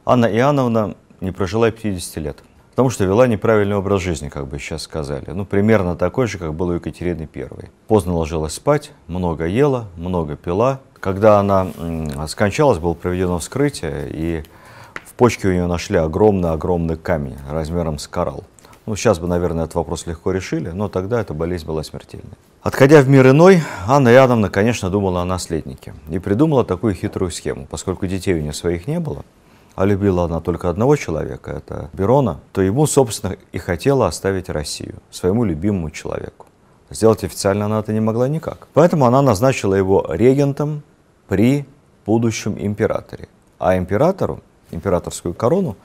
Анна Иоанновна не прожила 50 лет, потому что вела неправильный образ жизни, как бы сейчас сказали. Ну, примерно такой же, как был у Екатерины I. Поздно ложилась спать, много ела, много пила. Когда она скончалась, было проведено вскрытие, и в почке у нее нашли огромный камень размером с коралл. Ну, сейчас бы, наверное, этот вопрос легко решили, но тогда эта болезнь была смертельной. Отходя в мир иной, Анна Иоанновна, конечно, думала о наследнике и придумала такую хитрую схему. Поскольку детей у нее своих не было, а любила она только одного человека, это Берона, то ему, собственно, и хотела оставить Россию, своему любимому человеку. Сделать официально она это не могла никак. Поэтому она назначила его регентом при будущем императоре. А императору, императорскую корону,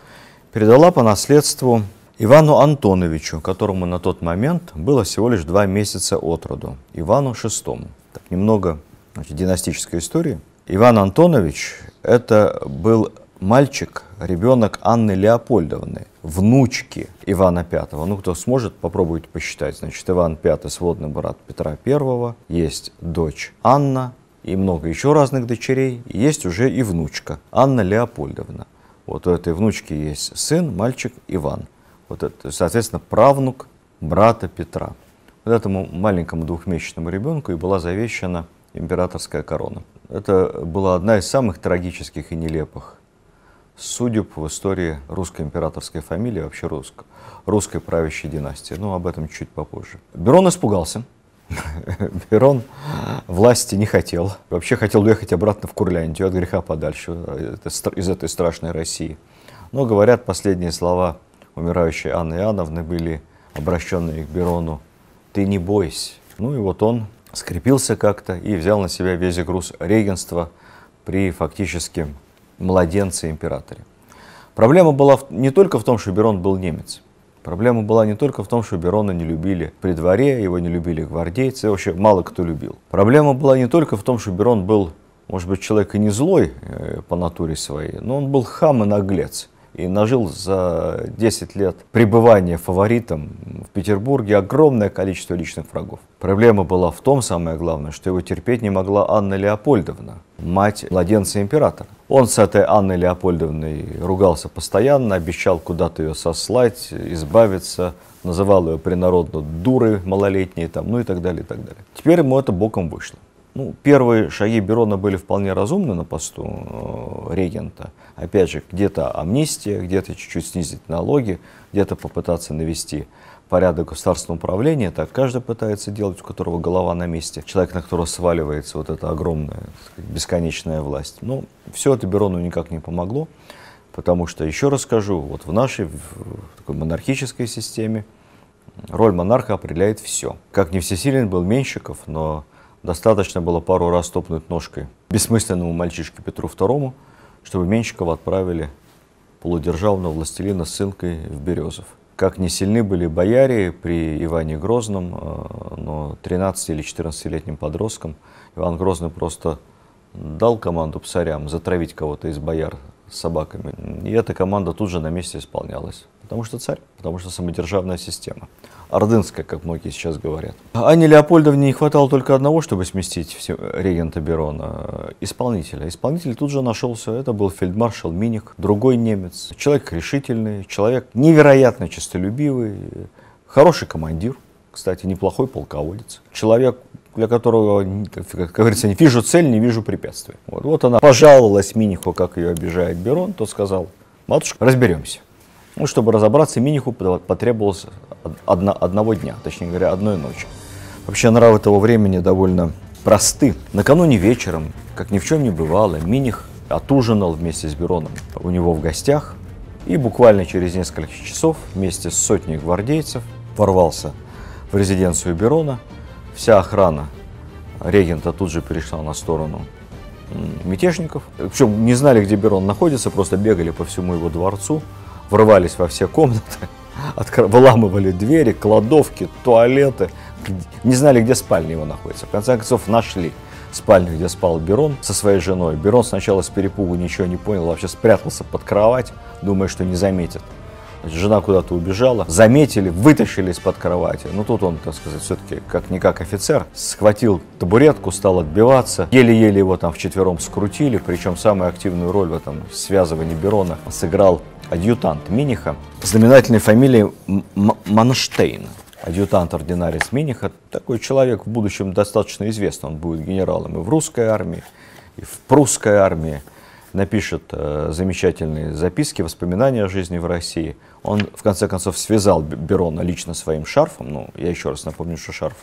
передала по наследству Ивану Антоновичу, которому на тот момент было всего лишь 2 месяца от роду, Ивану VI. Так, немного династической истории. Иван Антонович – это был мальчик, ребенок Анны Леопольдовны, внучки Ивана V. Ну, кто сможет, попробуйте посчитать. Значит, Иван V – сводный брат Петра I, есть дочь Анна и много еще разных дочерей, есть уже и внучка Анна Леопольдовна. Вот у этой внучки есть сын, мальчик Иван. Вот это, соответственно, правнук брата Петра. Вот этому маленькому 2-месячному ребенку и была завещана императорская корона. Это была одна из самых трагических и нелепых судеб в истории русской императорской фамилии, вообще русской правящей династии. Но об этом чуть попозже. Берон испугался. Берон власти не хотел. Вообще хотел уехать обратно в Курляндию, от греха подальше, из этой страшной России. Но, говорят, последние слова умирающей Анны Иоанновны были обращенные к Берону: «Ты не бойся». Ну и вот он скрепился как-то и взял на себя весь груз регенства при фактически младенце-императоре. Проблема была не только в том, что Берон был немец. Проблема была не только в том, что Берона не любили при дворе, его не любили гвардейцы, вообще мало кто любил. Проблема была не только в том, что Берон был, может быть, человек и не злой по натуре своей, но он был хам и наглец. И нажил за 10 лет пребывания фаворитом в Петербурге огромное количество личных врагов. Проблема была в том, самое главное, что его терпеть не могла Анна Леопольдовна, мать младенца императора. Он с этой Анной Леопольдовной ругался постоянно, обещал куда-то ее сослать, избавиться, называл ее принародно дурой малолетней, там, ну и так далее, и так далее. Теперь ему это боком вышло. Ну, первые шаги Берона были вполне разумны на посту регента. Опять же, где-то амнистия, где-то чуть-чуть снизить налоги, где-то попытаться навести порядок государственного управления. Так каждый пытается делать, у которого голова на месте. Человек, на которого сваливается вот эта огромная, бесконечная власть. Но все это Берону никак не помогло, потому что, еще раз скажу, вот в нашей такой монархической системе роль монарха определяет все. Как не всесилен был Меньшиков, но достаточно было пару раз топнуть ножкой бессмысленному мальчишке Петру II, чтобы Меньшикова отправили полудержавного властелина с ссылкой в Березов. Как не сильны были бояре при Иване Грозном, но 13 или 14-летним подросткам Иван Грозный просто дал команду псарям затравить кого-то из бояр с собаками. И эта команда тут же на месте исполнялась. Потому что царь, потому что самодержавная система. Ордынская, как многие сейчас говорят. Анне Леопольдовне не хватало только одного, чтобы сместить регента Берона, исполнителя. Исполнитель тут же нашелся. Это был фельдмаршал Миних, другой немец. Человек решительный, человек невероятно честолюбивый, хороший командир, кстати, неплохой полководец. Человек, для которого, как говорится, не вижу цель, не вижу препятствий. Вот она пожаловалась Миниху, как ее обижает Берон. Тот сказал: матушка, разберемся. Ну, чтобы разобраться, Миниху потребовалось одного дня, точнее говоря, одной ночи. Вообще нравы того времени довольно просты. Накануне вечером, как ни в чем не бывало, Миних отужинал вместе с Бероном у него в гостях и буквально через несколько часов вместе с сотней гвардейцев ворвался в резиденцию Берона. Вся охрана регента тут же перешла на сторону мятежников. Причем не знали, где Берон находится, просто бегали по всему его дворцу, врывались во все комнаты, выламывали двери, кладовки, туалеты. Не знали, где спальня его находится. В конце концов, нашли спальню, где спал Берон со своей женой. Берон сначала с перепугу ничего не понял, вообще спрятался под кровать, думая, что не заметит Значит, жена куда-то убежала, заметили, вытащили из-под кровати. Но тут он, так сказать, все-таки как-никак офицер, схватил табуретку, стал отбиваться. Еле-еле его там вчетвером скрутили, причем самую активную роль в этом связывании Берона сыграл адъютант Миниха, знаменательной фамилией Манштейн. Адъютант ординарец Миниха, такой человек в будущем достаточно известный, он будет генералом и в русской армии, и в прусской армии, напишет замечательные записки, воспоминания о жизни в России. Он, в конце концов, связал Берона лично своим шарфом, ну, я еще раз напомню, что шарф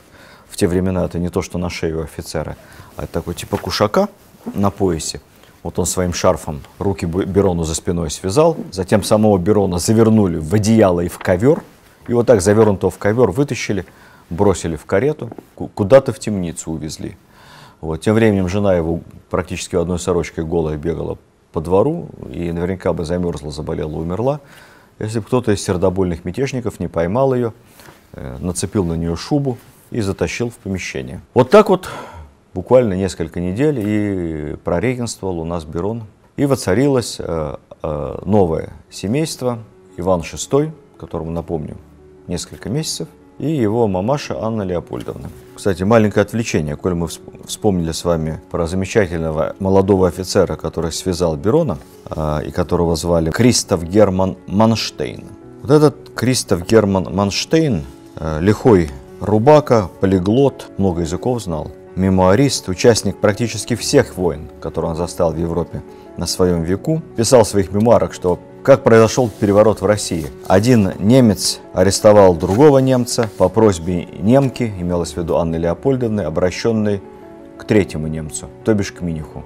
в те времена это не то, что на шее у офицера, а это такой типа кушака на поясе. Вот он своим шарфом руки Берону за спиной связал, затем самого Берона завернули в одеяло и в ковер, и вот так завернутого в ковер вытащили, бросили в карету, куда-то в темницу увезли. Вот. Тем временем жена его практически в одной сорочке голая бегала по двору и наверняка бы замерзла, заболела, умерла, если бы кто-то из сердобольных мятежников не поймал ее, нацепил на нее шубу и затащил в помещение. Вот так вот буквально несколько недель и прорегенствовал у нас Берон. И воцарилось новое семейство, Иван VI, которому, напомню, несколько месяцев, и его мамаша Анна Леопольдовна. Кстати, маленькое отвлечение, коль мы вспомнили с вами про замечательного молодого офицера, который связал Берона, и которого звали Кристоф Герман Манштейн. Вот этот Кристоф Герман Манштейн, лихой рубака, полиглот, много языков знал, мемуарист, участник практически всех войн, которые он застал в Европе на своем веку, писал в своих мемуарах, что как произошел переворот в России. Один немец арестовал другого немца по просьбе немки, имелось в виду Анны Леопольдовны, обращенной к третьему немцу, то бишь к Миниху.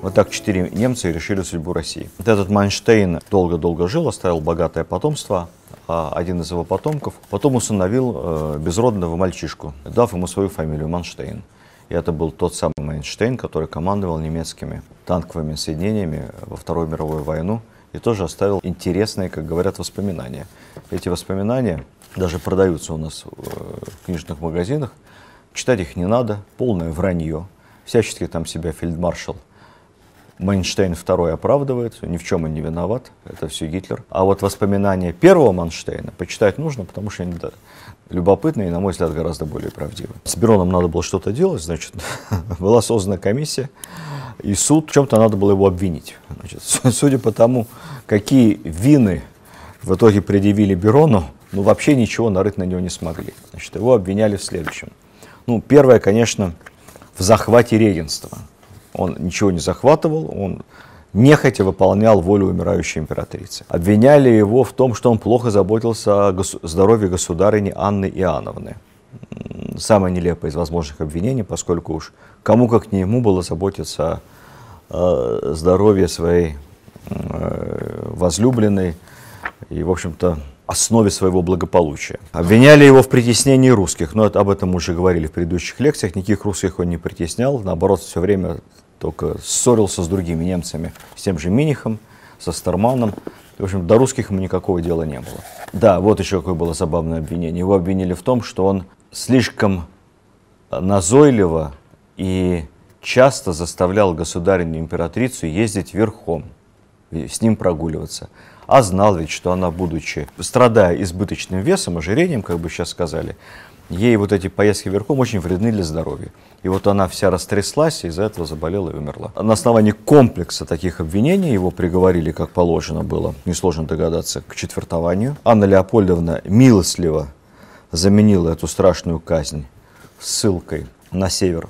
Вот так 4 немца и решили судьбу России. Вот этот Манштейн долго-долго жил, оставил богатое потомство, а один из его потомков потом усыновил безродного мальчишку, дав ему свою фамилию Манштейн. И это был тот самый Манштейн, который командовал немецкими танковыми соединениями во Вторую мировую войну и тоже оставил интересные, как говорят, воспоминания. Эти воспоминания даже продаются у нас в книжных магазинах. Читать их не надо, полное вранье. Всячески там себя фельдмаршал Манштейн II оправдывает, ни в чем он не виноват, это все Гитлер. А вот воспоминания первого Манштейна почитать нужно, потому что они любопытные и, на мой взгляд, гораздо более правдивые. С Бероном надо было что-то делать, значит, была создана комиссия, и суд, в чем-то надо было его обвинить. Значит, судя по тому, какие вины в итоге предъявили Берону, ну, вообще ничего нарыть на него не смогли. Значит, его обвиняли в следующем. Ну, первое, конечно, в захвате регенства. Он ничего не захватывал, он нехотя выполнял волю умирающей императрицы. Обвиняли его в том, что он плохо заботился о здоровье государыни Анны Иоанновны. Самое нелепое из возможных обвинений, поскольку уж кому как не ему было заботиться о здоровье своей возлюбленной и, в общем-то, основе своего благополучия. Обвиняли его в притеснении русских, но об этом мы уже говорили в предыдущих лекциях, никаких русских он не притеснял, наоборот, все время только ссорился с другими немцами, с тем же Минихом, со Старманом. В общем, до русских ему никакого дела не было. Да, вот еще какое было забавное обвинение. Его обвинили в том, что он слишком назойливо и часто заставлял государыню императрицу ездить верхом, с ним прогуливаться. А знал ведь, что она, будучи, страдая избыточным весом, ожирением, как бы сейчас сказали, ей вот эти поездки верхом очень вредны для здоровья. И вот она вся растряслась, и из-за этого заболела и умерла. На основании комплекса таких обвинений его приговорили, как положено было, несложно догадаться, к четвертованию. Анна Леопольдовна милостливо заменила эту страшную казнь ссылкой на север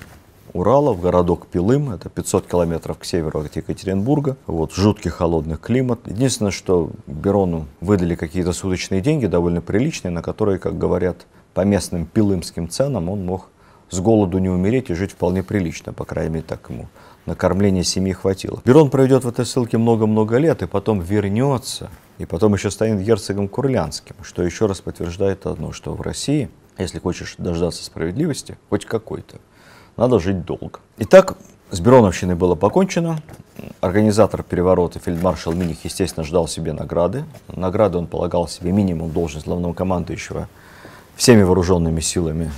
Урала, в городок Пилым, это 500 километров к северу от Екатеринбурга. Вот, жуткий холодный климат. Единственное, что Берону выдали какие-то суточные деньги, довольно приличные, на которые, как говорят, по местным пилымским ценам он мог с голоду не умереть и жить вполне прилично, по крайней мере, так ему на кормление семьи хватило. Берон проведет в этой ссылке много-много лет и потом вернется, и потом еще станет герцогом Курлянским, что еще раз подтверждает одно, что в России, если хочешь дождаться справедливости, хоть какой-то, надо жить долго. Итак, с Бероновщиной было покончено. Организатор переворота, фельдмаршал Миних, естественно, ждал себе награды. Награды он полагал себе минимум должность главнокомандующего всеми вооруженными силами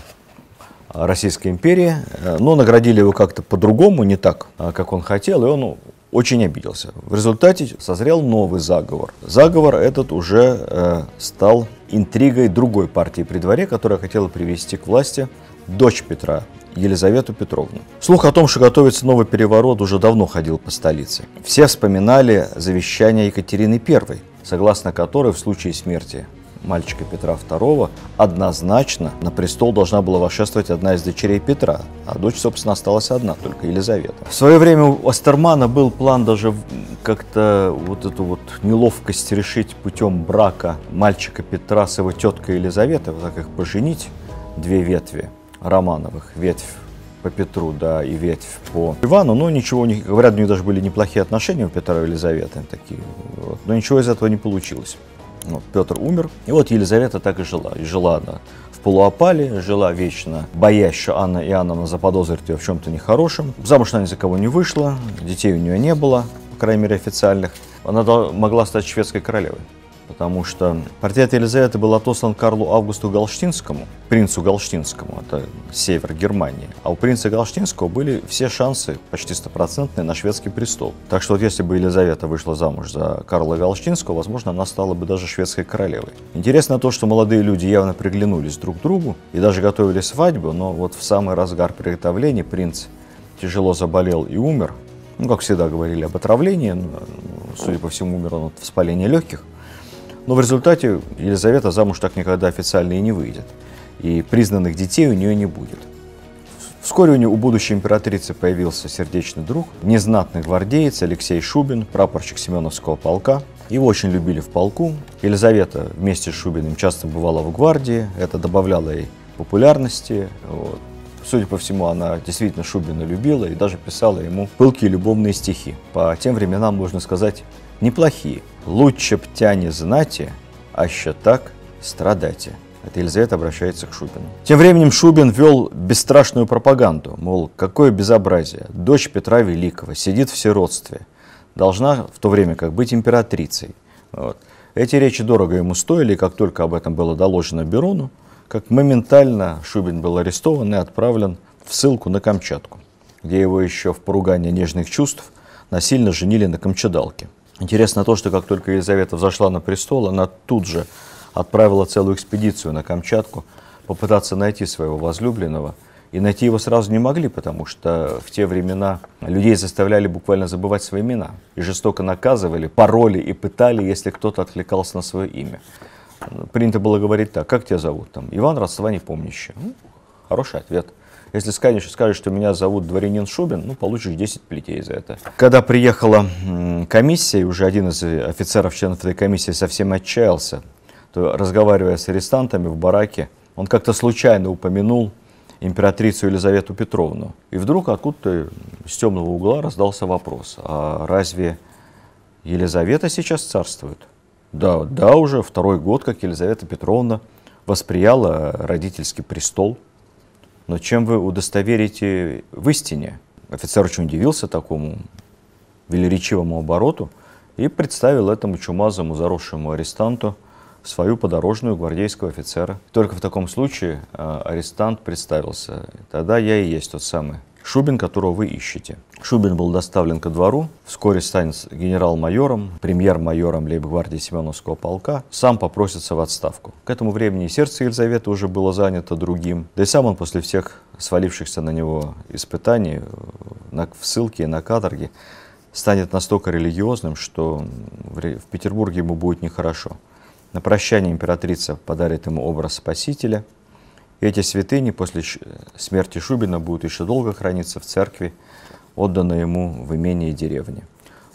Российской империи. Но наградили его как-то по-другому, не так, как он хотел. И он очень обиделся. В результате созрел новый заговор. Заговор этот уже стал интригой другой партии при дворе, которая хотела привести к власти дочь Петра, Елизавету Петровну. Слух о том, что готовится новый переворот, уже давно ходил по столице. Все вспоминали завещание Екатерины I, согласно которой в случае смерти мальчика Петра II однозначно на престол должна была восшествовать одна из дочерей Петра, а дочь, собственно, осталась одна, только Елизавета. В свое время у Остермана был план даже как-то вот эту вот неловкость решить путем брака мальчика Петра с его теткой Елизаветой, вот так их поженить, две ветви Романовых, ветвь по Петру, да, и ветвь по Ивану, но ничего не говорят, у них даже были неплохие отношения у Петра и Елизаветы, такие, вот, но ничего из этого не получилось. Вот, Петр умер, и вот Елизавета так и жила. И жила она в полуопале, жила вечно, боясь, что Анна Иоанновна заподозрит ее в чем-то нехорошем. Замуж она ни за кого не вышла, детей у нее не было, по крайней мере официальных. Она могла стать шведской королевой, потому что портрет Елизаветы был отослан Карлу Августу Галштинскому, принцу Галштинскому, это север Германии. А у принца Галштинского были все шансы, почти стопроцентные, на шведский престол. Так что вот если бы Елизавета вышла замуж за Карла Галштинского, возможно, она стала бы даже шведской королевой. Интересно то, что молодые люди явно приглянулись друг к другу и даже готовили свадьбу, но вот в самый разгар приготовления принц тяжело заболел и умер. Ну, как всегда говорили об отравлении, судя по всему, умер он от воспаления легких. Но в результате Елизавета замуж так никогда официально и не выйдет. И признанных детей у нее не будет. Вскоре у будущей императрицы появился сердечный друг, незнатный гвардеец Алексей Шубин, прапорщик Семеновского полка. Его очень любили в полку. Елизавета вместе с Шубиным часто бывала в гвардии. Это добавляло ей популярности. Вот. Судя по всему, она действительно Шубина любила и даже писала ему пылкие любовные стихи. По тем временам, можно сказать, неплохие. «Лучше б тя не знати, аще так страдати». Это Елизавета обращается к Шубину. Тем временем Шубин вел бесстрашную пропаганду. Мол, какое безобразие. Дочь Петра Великого сидит в сиротстве. Должна в то время как быть императрицей. Вот. Эти речи дорого ему стоили, и как только об этом было доложено Берону, как моментально Шубин был арестован и отправлен в ссылку на Камчатку, где его еще в поругание нежных чувств насильно женили на камчадалке. Интересно то, что как только Елизавета взошла на престол, она тут же отправила целую экспедицию на Камчатку попытаться найти своего возлюбленного. И найти его сразу не могли, потому что в те времена людей заставляли буквально забывать свои имена. И жестоко наказывали, пароли и пытали, если кто-то откликался на свое имя. Принято было говорить так: как тебя зовут? Там, Иван, родства не помнящий. Ну, хороший ответ. Если скажешь, что меня зовут дворянин Шубин, ну, получишь 10 плетей за это. Когда приехала комиссия, и уже один из офицеров, членов этой комиссии, совсем отчаялся, то, разговаривая с арестантами в бараке, он как-то случайно упомянул императрицу Елизавету Петровну. И вдруг откуда-то с темного угла раздался вопрос: а разве Елизавета сейчас царствует? Да, уже второй год, как Елизавета Петровна восприяла родительский престол. Но чем вы удостоверите в истине? Офицер очень удивился такому велеречивому обороту и представил этому чумазому заросшему арестанту свою подорожную гвардейского офицера. Только в таком случае арестант представился: тогда я и есть тот самый Шубин, которого вы ищете. Шубин был доставлен ко двору, вскоре станет генерал-майором, премьер-майором лейб-гвардии Семеновского полка, сам попросится в отставку. К этому времени сердце Елизаветы уже было занято другим, да и сам он после всех свалившихся на него испытаний в ссылке и на каторге станет настолько религиозным, что в Петербурге ему будет нехорошо. На прощание императрица подарит ему образ Спасителя. И эти святыни после смерти Шубина будут еще долго храниться в церкви, отданной ему в имение деревни.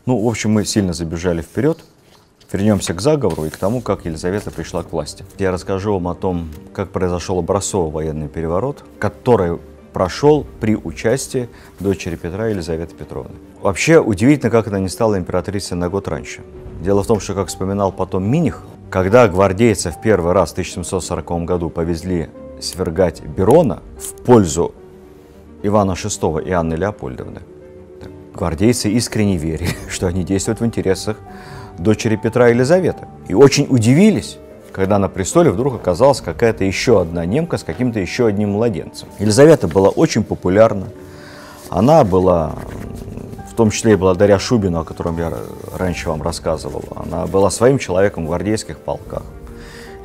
Ну, в общем, мы сильно забежали вперед. Вернемся к заговору и к тому, как Елизавета пришла к власти. Я расскажу вам о том, как произошел образцовый военный переворот, который прошел при участии дочери Петра Елизаветы Петровны. Вообще, удивительно, как она не стала императрицей на год раньше. Дело в том, что, как вспоминал потом Миних, когда гвардейцы в первый раз в 1740 году повезли свергать Берона в пользу Ивана VI и Анны Леопольдовны, гвардейцы искренне верили, что они действуют в интересах дочери Петра Елизаветы. И очень удивились, когда на престоле вдруг оказалась какая-то еще одна немка с каким-то еще одним младенцем. Елизавета была очень популярна. Она была в том числе и благодаря Шубину, о котором я раньше вам рассказывал. Она была своим человеком в гвардейских полках.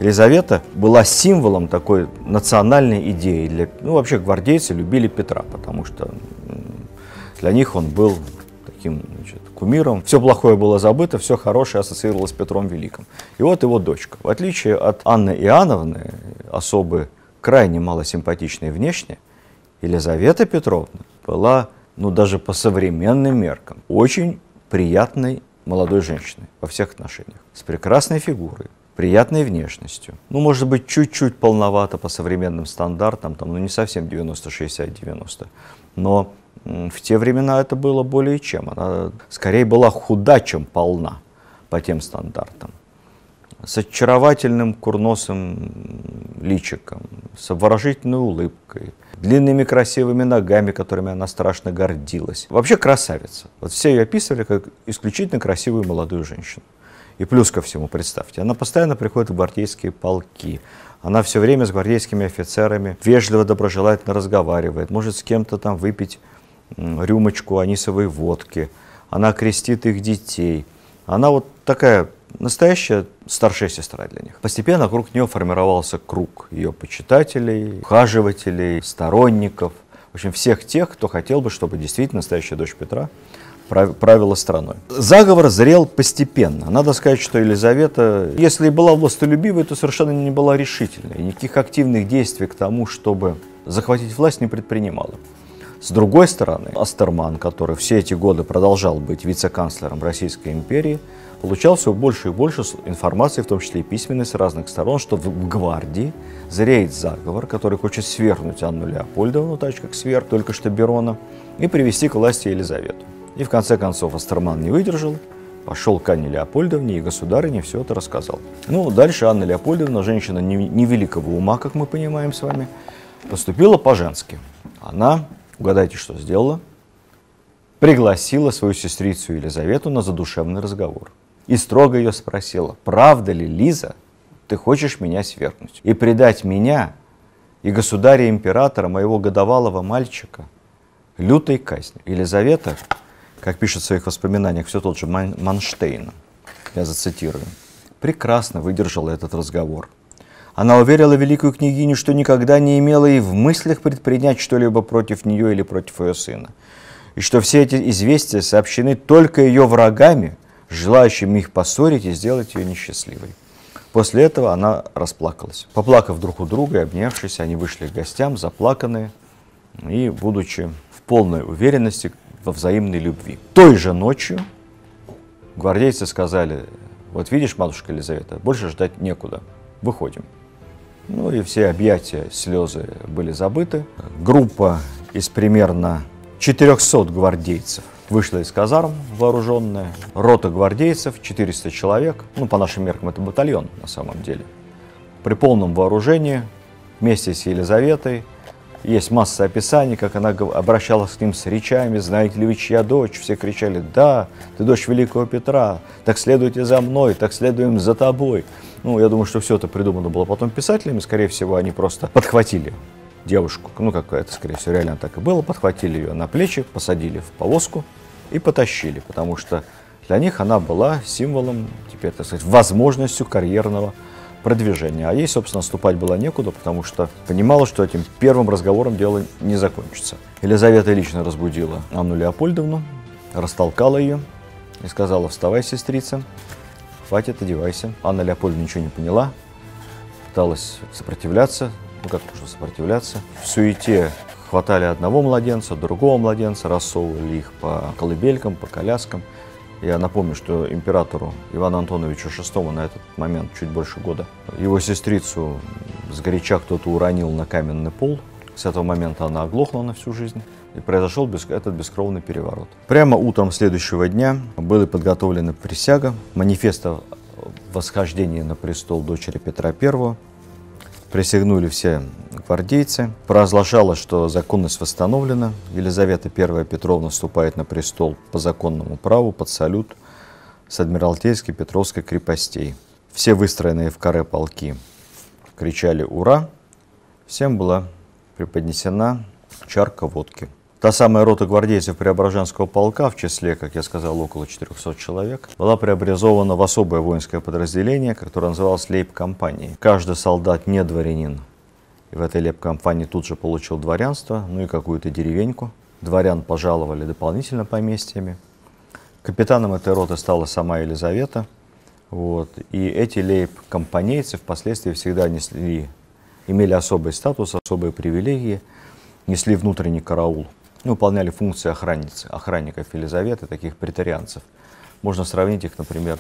Елизавета была символом такой национальной идеи. Вообще гвардейцы любили Петра, потому что для них он был таким, значит, кумиром. Все плохое было забыто, все хорошее ассоциировалось с Петром Великим. И вот его дочка. В отличие от Анны Иоанновны, особы крайне малосимпатичной внешне, Елизавета Петровна была, даже по современным меркам, очень приятной молодой женщиной во всех отношениях. С прекрасной фигурой, приятной внешностью. Может быть, чуть-чуть полновато по современным стандартам, не совсем 90-60-90, но в те времена это было более чем. Она скорее была худа, чем полна по тем стандартам. С очаровательным курносым личиком, с обворожительной улыбкой, длинными красивыми ногами, которыми она страшно гордилась. Вообще красавица. Вот все ее описывали как исключительно красивую молодую женщину. И плюс ко всему, представьте, она постоянно приходит в гвардейские полки. Она все время с гвардейскими офицерами вежливо, доброжелательно разговаривает, может с кем-то там выпить рюмочку анисовой водки. Она крестит их детей. Она вот такая настоящая старшая сестра для них. Постепенно вокруг нее формировался круг ее почитателей, ухаживателей, сторонников. В общем, всех тех, кто хотел бы, чтобы действительно настоящая дочь Петра правила страной. Заговор зрел постепенно. Надо сказать, что Елизавета, если и была властолюбивой, то совершенно не была решительной. И никаких активных действий к тому, чтобы захватить власть, не предпринимала. С другой стороны, Остерман, который все эти годы продолжал быть вице-канцлером Российской империи, получал все больше и больше информации, в том числе и письменной, с разных сторон, что в гвардии зреет заговор, который хочет свергнуть Анну Леопольдовну, так же как сверг только что Берона, и привести к власти Елизавету. И в конце концов Остерман не выдержал, пошел к Анне Леопольдовне, и государыне все это рассказал. Дальше Анна Леопольдовна, женщина невеликого ума, как мы понимаем с вами, поступила по-женски. Она, угадайте, что сделала? Пригласила свою сестрицу Елизавету на задушевный разговор. И строго ее спросила: правда ли, Лиза, ты хочешь меня свергнуть и предать меня и государя-императора, моего годовалого мальчика, лютой казни? Елизавета, как пишет в своих воспоминаниях все тот же Манштейн, я зацитирую, прекрасно выдержала этот разговор. Она уверила великую княгиню, что никогда не имела и в мыслях предпринять что-либо против нее или против ее сына, и что все эти известия сообщены только ее врагами, желающими их поссорить и сделать ее несчастливой. После этого она расплакалась. Поплакав друг у друга и обнявшись, они вышли к гостям, заплаканные и будучи в полной уверенности во взаимной любви. Той же ночью гвардейцы сказали: вот видишь, матушка Елизавета, больше ждать некуда, выходим. И все объятия, слезы были забыты. Группа из примерно 400 гвардейцев вышла из казарм вооруженная. Рота гвардейцев, 400 человек, по нашим меркам это батальон на самом деле. При полном вооружении, вместе с Елизаветой. Есть масса описаний, как она обращалась к ним с речами: знаете ли вы, чья дочь? Все кричали: да, ты дочь великого Петра, так следуйте за мной, так следуем за тобой. Я думаю, что все это придумано было потом писателями, скорее всего, они просто подхватили девушку, как это, скорее всего, реально так и было, подхватили ее на плечи, посадили в повозку и потащили, потому что для них она была символом, теперь, так сказать, возможностью карьерного продвижения. А ей, собственно, ступать было некуда, потому что понимала, что этим первым разговором дело не закончится. Елизавета лично разбудила Анну Леопольдовну, растолкала ее и сказала: вставай, сестрица, хватит, одевайся. Анна Леопольдовна ничего не поняла, пыталась сопротивляться. Как можно сопротивляться? В суете хватали одного младенца, другого младенца, рассовывали их по колыбелькам, по коляскам. Я напомню, что императору Ивану Антоновичу VI на этот момент чуть больше года. Его сестрицу сгоряча кто-то уронил на каменный пол. С этого момента она оглохла на всю жизнь. И произошел этот бескровный переворот. Прямо утром следующего дня были подготовлены присяга, манифест о восхождении на престол дочери Петра I. Присягнули все гвардейцы. Провозглашалось, что законность восстановлена. Елизавета I Петровна вступает на престол по законному праву под салют с Адмиралтейской Петровской крепостей. Все выстроенные в каре полки кричали «Ура!». Всем была преподнесена чарка водки. Та самая рота гвардейцев Преображенского полка, в числе, как я сказал, около 400 человек, была преобразована в особое воинское подразделение, которое называлось лейб-компанией. Каждый солдат не дворянин. И в этой лейб-компании тут же получил дворянство, ну и какую-то деревеньку. Дворян пожаловали дополнительно поместьями. Капитаном этой роты стала сама Елизавета. Вот. И эти лейб-компанейцы впоследствии всегда имели особый статус, особые привилегии, несли внутренний караул. Выполняли функции охранников Елизаветы, таких претарианцев. Можно сравнить их, например,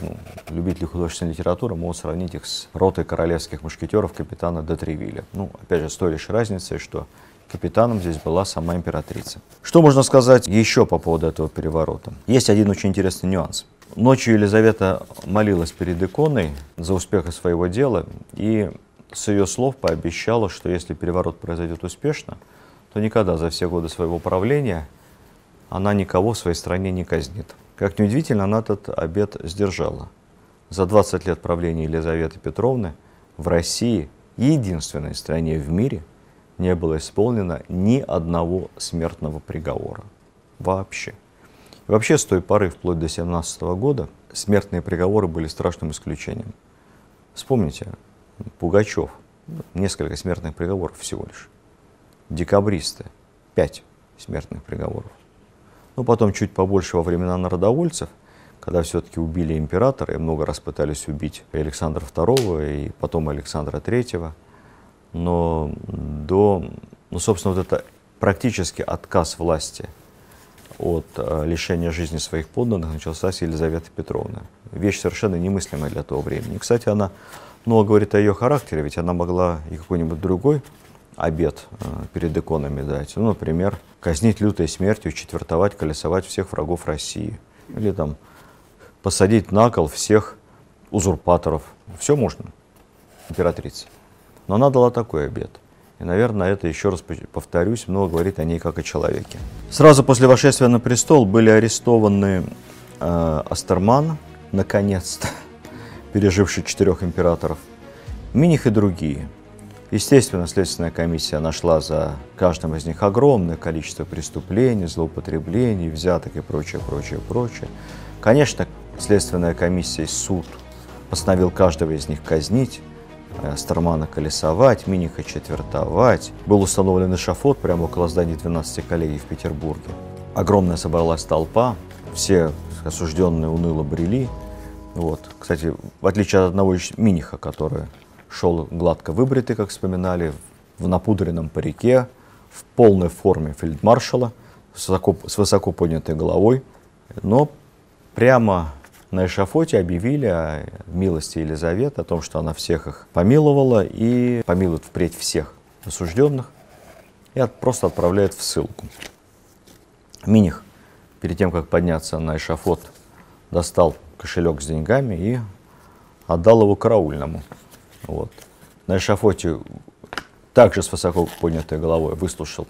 любители художественной литературы могут сравнить их с ротой королевских мушкетеров капитана де Тревилля. Опять же, с той лишь разницей, что капитаном здесь была сама императрица. Что можно сказать еще по поводу этого переворота? Есть один очень интересный нюанс. Ночью Елизавета молилась перед иконой за успех своего дела и с ее слов пообещала, что если переворот произойдет успешно, то никогда за все годы своего правления она никого в своей стране не казнит. Как ни удивительно, она этот обет сдержала. За 20 лет правления Елизаветы Петровны в России, единственной стране в мире, не было исполнено ни одного смертного приговора. Вообще. И вообще с той поры, вплоть до 1917 года, смертные приговоры были страшным исключением. Вспомните, Пугачев, несколько смертных приговоров всего лишь. Декабристы, 5 смертных приговоров. Потом чуть побольше во времена народовольцев, когда все-таки убили императора и много раз пытались убить Александра II и потом Александра III. Но собственно, вот это практически отказ власти от лишения жизни своих подданных начался с Елизаветы Петровны. Вещь совершенно немыслимая для того времени. Кстати, она много говорит о ее характере, ведь она могла и какой-нибудь другой обет перед иконами дать. Например, казнить лютой смертью, четвертовать, колесовать всех врагов России. Или там посадить на кол всех узурпаторов. Все можно, императрица. Но она дала такой обет. И, наверное, это, еще раз повторюсь, много говорит о ней как о человеке. Сразу после восшествия на престол были арестованы Астерман, наконец-то, переживший 4 императоров, Миних и другие. Естественно, Следственная комиссия нашла за каждым из них огромное количество преступлений, злоупотреблений, взяток и прочее, прочее, прочее. Конечно, Следственная комиссия и суд постановил каждого из них казнить, Астермана колесовать, Миниха четвертовать. Был установлен эшафот прямо около здания 12 коллегий в Петербурге. Огромная собралась толпа, все осужденные уныло брели. Кстати, в отличие от одного из Миниха, который шел гладко выбритый, как вспоминали, в напудренном парике, в полной форме фельдмаршала, с высоко поднятой головой. Но прямо на эшафоте объявили о милости Елизаветы, о том, что она всех их помиловала и помилует впредь всех осужденных и просто отправляет в ссылку. Миних, перед тем, как подняться на эшафот, достал кошелек с деньгами и отдал его караульному. На эшафоте также с высоко поднятой головой выслушал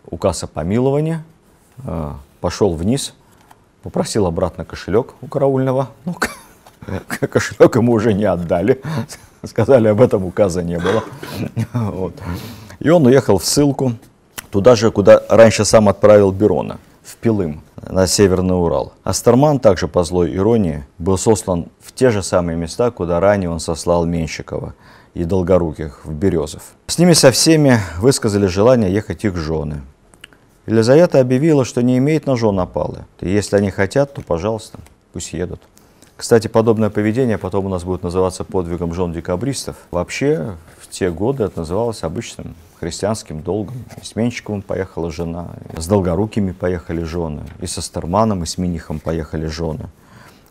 указ о помиловании, пошел вниз, попросил обратно кошелек у караульного. Кошелек ему уже не отдали, сказали, об этом указа не было. И он уехал в ссылку, туда же, куда раньше сам отправил Берона, в Пилым, на Северный Урал. Астерман также, по злой иронии, был сослан в те же самые места, куда ранее он сослал Менщикова и Долгоруких, в Березов. С ними со всеми высказали желание ехать их жены. Елизавета объявила, что не имеет на жен опалы. И если они хотят, то, пожалуйста, пусть едут. Кстати, подобное поведение потом у нас будет называться подвигом жен декабристов. Вообще, в те годы это называлось обычным христианским долгом. И с Менщиковым поехала жена, и с Долгорукими поехали жены, и с Астерманом, и с Минихом поехали жены.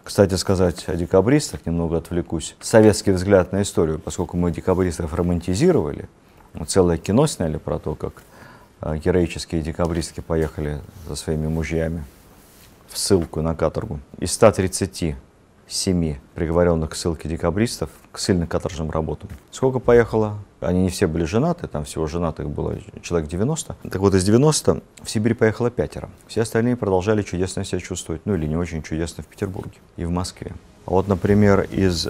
Кстати сказать о декабристах, немного отвлекусь. Советский взгляд на историю, поскольку мы декабристов романтизировали, мы целое кино сняли про то, как героические декабристки поехали за своими мужьями в ссылку на каторгу. Из 137 приговоренных к ссылке декабристов к ссыльно-каторжным работам. Сколько поехало? Они не все были женаты, там всего женатых было человек 90. Так вот, из 90 в Сибирь поехало 5. Все остальные продолжали чудесно себя чувствовать, или не очень чудесно в Петербурге и в Москве. А например, из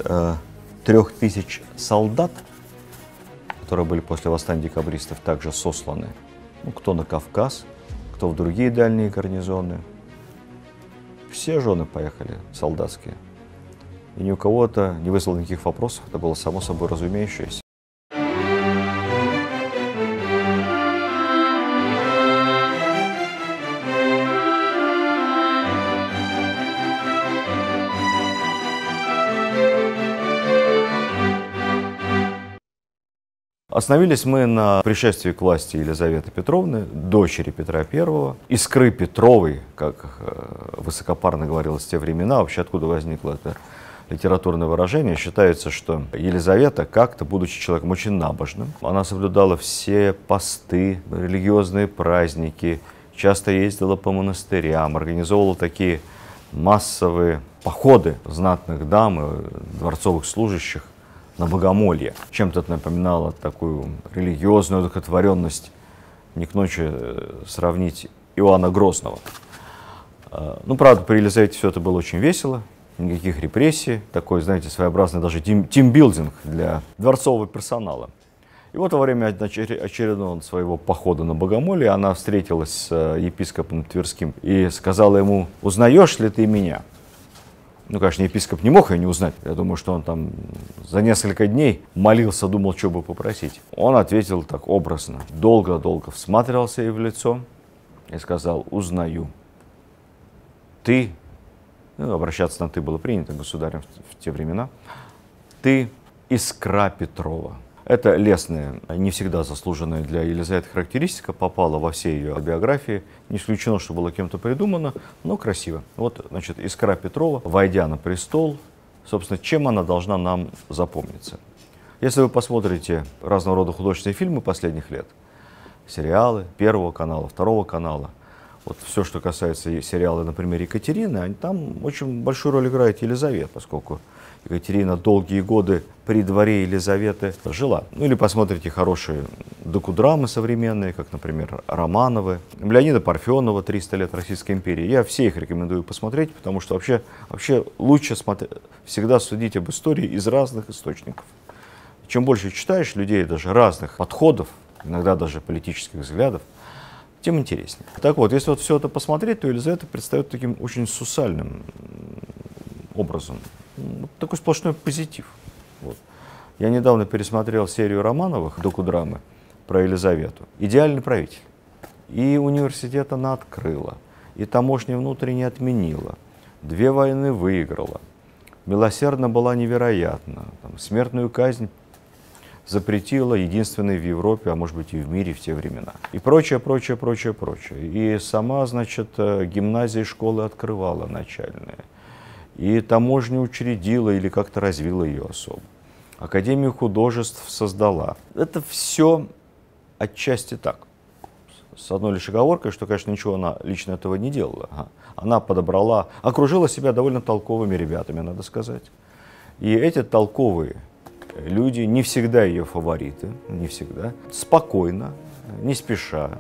3000 солдат, которые были после восстания декабристов также сосланы, кто на Кавказ, кто в другие дальние гарнизоны. Все жены поехали, солдатские. И ни у кого-то не вызвало никаких вопросов, это было само собой разумеющееся. Остановились мы на пришествии к власти Елизаветы Петровны, дочери Петра I, искры Петровой, как высокопарно говорилось в те времена. Вообще, откуда возникло это литературное выражение? Считается, что Елизавета, как-то, будучи человеком очень набожным, она соблюдала все посты, религиозные праздники, часто ездила по монастырям, организовывала такие массовые походы знатных дам и дворцовых служащих на богомолье. Чем-то это напоминало такую религиозную одухотворенность, не к ночи сравнить Иоанна Грозного. Ну, правда, при Елизавете все это было очень весело, никаких репрессий, такой, знаете, своеобразный даже тимбилдинг для дворцового персонала. И вот во время очередного своего похода на богомолье она встретилась с епископом Тверским и сказала ему: «Узнаешь ли ты меня?» Ну, конечно, епископ не мог ее не узнать. Я думаю, что он там за несколько дней молился, думал, что бы попросить. Он ответил так образно, долго-долго всматривался ей в лицо и сказал: «Узнаю. Ты», ну, обращаться на «ты» было принято государем в те времена, «ты искра Петрова». Это лестная, не всегда заслуженная для Елизаветы характеристика, попала во все ее биографии. Не исключено, что было кем-то придумано, но красиво. Вот, значит, искра Петрова, войдя на престол, собственно, чем она должна нам запомниться? Если вы посмотрите разного рода художественные фильмы последних лет, сериалы Первого канала, Второго канала, вот все, что касается сериала, например, Екатерины, там очень большую роль играет Елизавета, поскольку Екатерина долгие годы при дворе Елизаветы жила. Ну или посмотрите хорошие докудрамы современные, как, например, Романовы, Леонида Парфенова «300 лет Российской империи». Я все их рекомендую посмотреть, потому что вообще лучше всегда судить об истории из разных источников. Чем больше читаешь людей даже разных подходов, иногда даже политических взглядов, тем интереснее. Так вот, если вот все это посмотреть, то Елизавета предстает таким очень сусальным образом. Такой сплошной позитив. Вот. Я недавно пересмотрел серию Романовых, докудрамы про Елизавету. Идеальный правитель. И университет она открыла, и таможню внутренне отменила, 2 войны выиграла, милосердна была невероятна, там, смертную казнь запретила, единственной в Европе, а может быть и в мире в те времена. И прочее, прочее, прочее, прочее. И сама, значит, гимназии и школы открывала начальные. И таможню учредила или как-то развила ее особо. Академию художеств создала. Это все отчасти так. С одной лишь оговоркой, что, конечно, ничего она лично этого не делала. Она подобрала, окружила себя довольно толковыми ребятами, надо сказать. И эти толковые люди, не всегда ее фавориты, не всегда, спокойно, не спеша.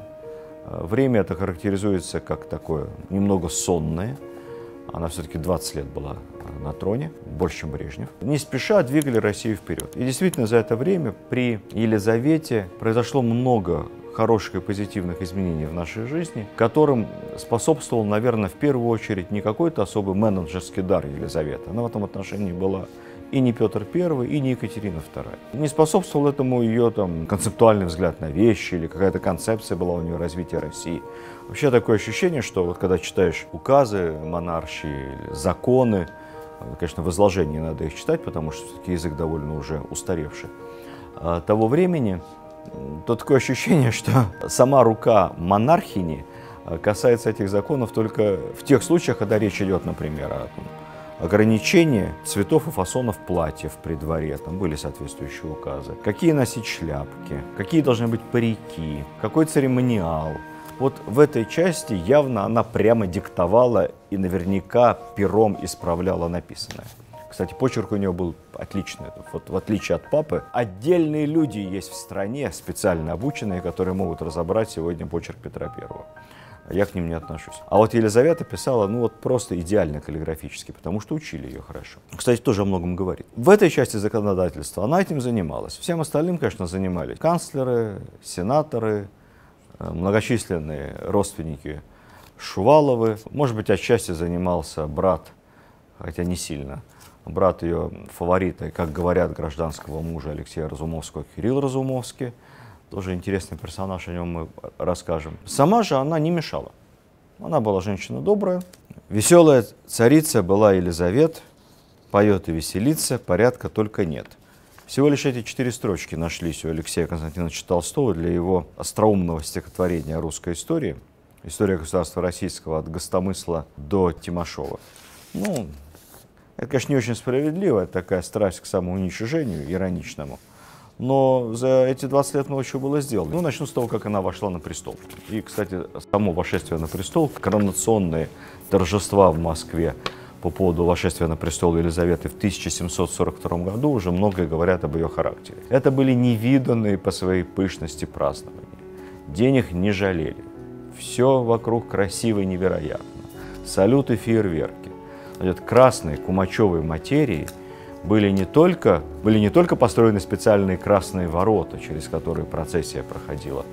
Время это характеризуется как такое немного сонное. Она все-таки 20 лет была на троне, больше, чем Брежнев. Не спеша двигали Россию вперед. И действительно, за это время при Елизавете произошло много хороших и позитивных изменений в нашей жизни, которым способствовал, наверное, в первую очередь не какой-то особый менеджерский дар Елизаветы. Она в этом отношении была и не Петр I, и не Екатерина II. Не способствовал этому ее там концептуальный взгляд на вещи, или какая-то концепция была у нее развития России. Вообще такое ощущение, что вот когда читаешь указы монаршие, законы, конечно, в изложении надо их читать, потому что все-таки язык довольно уже устаревший, того времени, то такое ощущение, что сама рука монархини касается этих законов только в тех случаях, когда речь идет, например, о ограничении цветов и фасонов платьев при дворе, там были соответствующие указы, какие носить шляпки, какие должны быть парики, какой церемониал. Вот в этой части явно она прямо диктовала и наверняка пером исправляла написанное. Кстати, почерк у нее был отличный. Вот в отличие от папы, отдельные люди есть в стране, специально обученные, которые могут разобрать сегодня почерк Петра I. Я к ним не отношусь. А вот Елизавета писала, ну вот просто идеально каллиграфически, потому что учили ее хорошо. Кстати, тоже о многом говорит. В этой части законодательства она этим занималась. Всем остальным, конечно, занимались канцлеры, сенаторы, многочисленные родственники Шуваловы. Может быть, отчасти занимался брат, хотя не сильно, брат ее фаворита, как говорят, гражданского мужа Алексея Разумовского, Кирилл Разумовский. Тоже интересный персонаж, о нем мы расскажем. Сама же она не мешала. Она была женщина добрая. Веселая царица была Елизавета, поет и веселится, порядка только нет. Всего лишь эти 4 строчки нашлись у Алексея Константиновича Толстого для его остроумного стихотворения о русской истории. История государства российского от Гостомысла до Тимошова. Ну, это, конечно, не очень справедливо, это такая страсть к самоуничижению, ироничному. Но за эти 20 лет много чего было сделано. Ну, начну с того, как она вошла на престол. И, кстати, само вошествие на престол, коронационные торжества в Москве по поводу вошествия на престол Елизаветы в 1742 году уже многое говорят об ее характере. Это были невиданные по своей пышности празднования. Денег не жалели. Все вокруг красиво и невероятно. Салюты, фейерверки. Красной кумачевой материи были не только построены специальные красные ворота, через которые процессия проходила,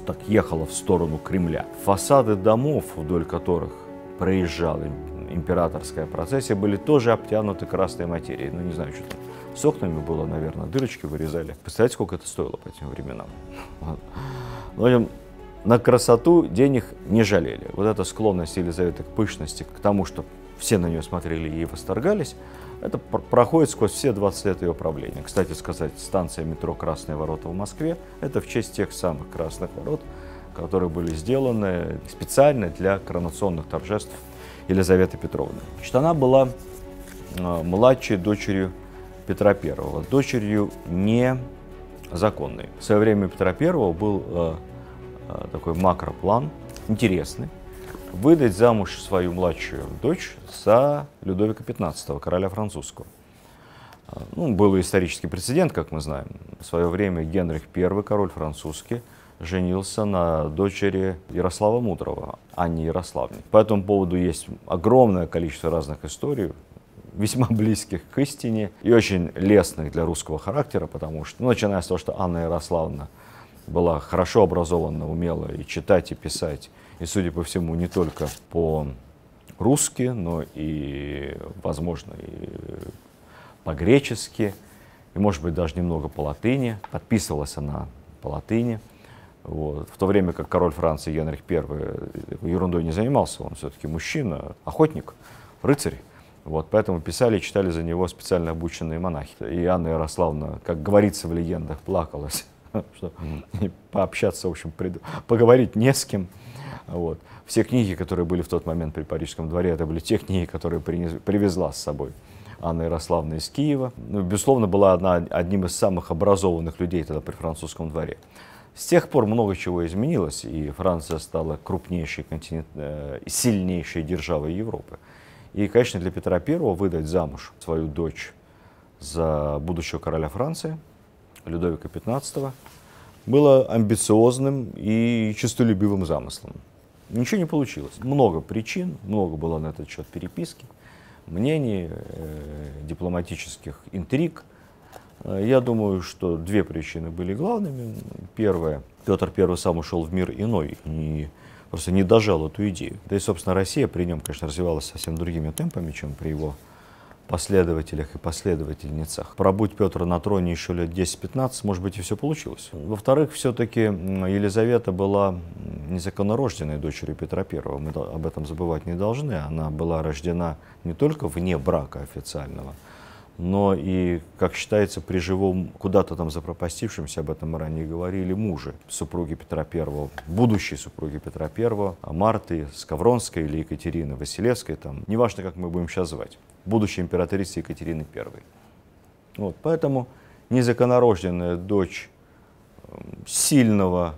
так ехала в сторону Кремля. Фасады домов, вдоль которых проезжала императорская процессия, были тоже обтянуты красной материей. Ну, не знаю, что там с окнами было, наверное, дырочки вырезали. Представляете, сколько это стоило по этим временам? Но на красоту денег не жалели. Вот эта склонность Елизаветы к пышности, к тому, что все на нее смотрели и восторгались, это проходит сквозь все 20 лет ее правления. Кстати сказать, станция метро «Красные ворота» в Москве – это в честь тех самых красных ворот, которые были сделаны специально для коронационных торжеств Елизаветы Петровны. Значит, она была младшей дочерью Петра I, дочерью незаконной. В свое время у Петра I был такой макроплан, интересный, выдать замуж свою младшую дочь за Людовика XV, короля французского. Ну, был исторический прецедент, как мы знаем. В свое время Генрих I, король французский, женился на дочери Ярослава Мудрого, Анне Ярославне. По этому поводу есть огромное количество разных историй, весьма близких к истине и очень лестных для русского характера, потому что, начиная с того, что Анна Ярославна была хорошо образована, умела и читать, и писать, и, судя по всему, не только по-русски, но и, возможно, и по-гречески, и, может быть, даже немного по-латыни. Подписывалась она по-латыни. Вот. В то время как король Франции Генрих I ерундой не занимался, он все-таки мужчина, охотник, рыцарь. Вот. Поэтому писали и читали за него специально обученные монахи. И Анна Ярославна, как говорится в легендах, плакалась, что пообщаться, в общем, поговорить не с кем. Вот. Все книги, которые были в тот момент при Парижском дворе, это были те книги, которые привезла с собой Анна Ярославна из Киева. Ну, безусловно, была она одним из самых образованных людей тогда при французском дворе. С тех пор много чего изменилось, и Франция стала крупнейшей, сильнейшей державой Европы. И, конечно, для Петра I выдать замуж свою дочь за будущего короля Франции, Людовика XV, было амбициозным и честолюбивым замыслом. Ничего не получилось. Много причин, много было на этот счет переписки, мнений, дипломатических интриг. Я думаю, что 2 причины были главными. Первое, Петр I сам ушел в мир иной, просто не дожал эту идею. Да и, собственно, Россия при нем, конечно, развивалась совсем другими темпами, чем при его последователях и последовательницах. Пробудь Петр на троне еще лет 10-15, может быть, и все получилось. Во-вторых, все-таки Елизавета была незаконнорожденной дочерью Петра I. Мы об этом забывать не должны. Она была рождена не только вне брака официального, но и, как считается, при живом, куда-то там запропастившемся, об этом мы ранее говорили, муже супруги Петра I, будущей супруги Петра I, Марты Скавронской или Екатерины Василевской, там, неважно, как мы будем сейчас звать, будущей императрицы Екатерины I. Вот, поэтому незаконнорожденная дочь сильного,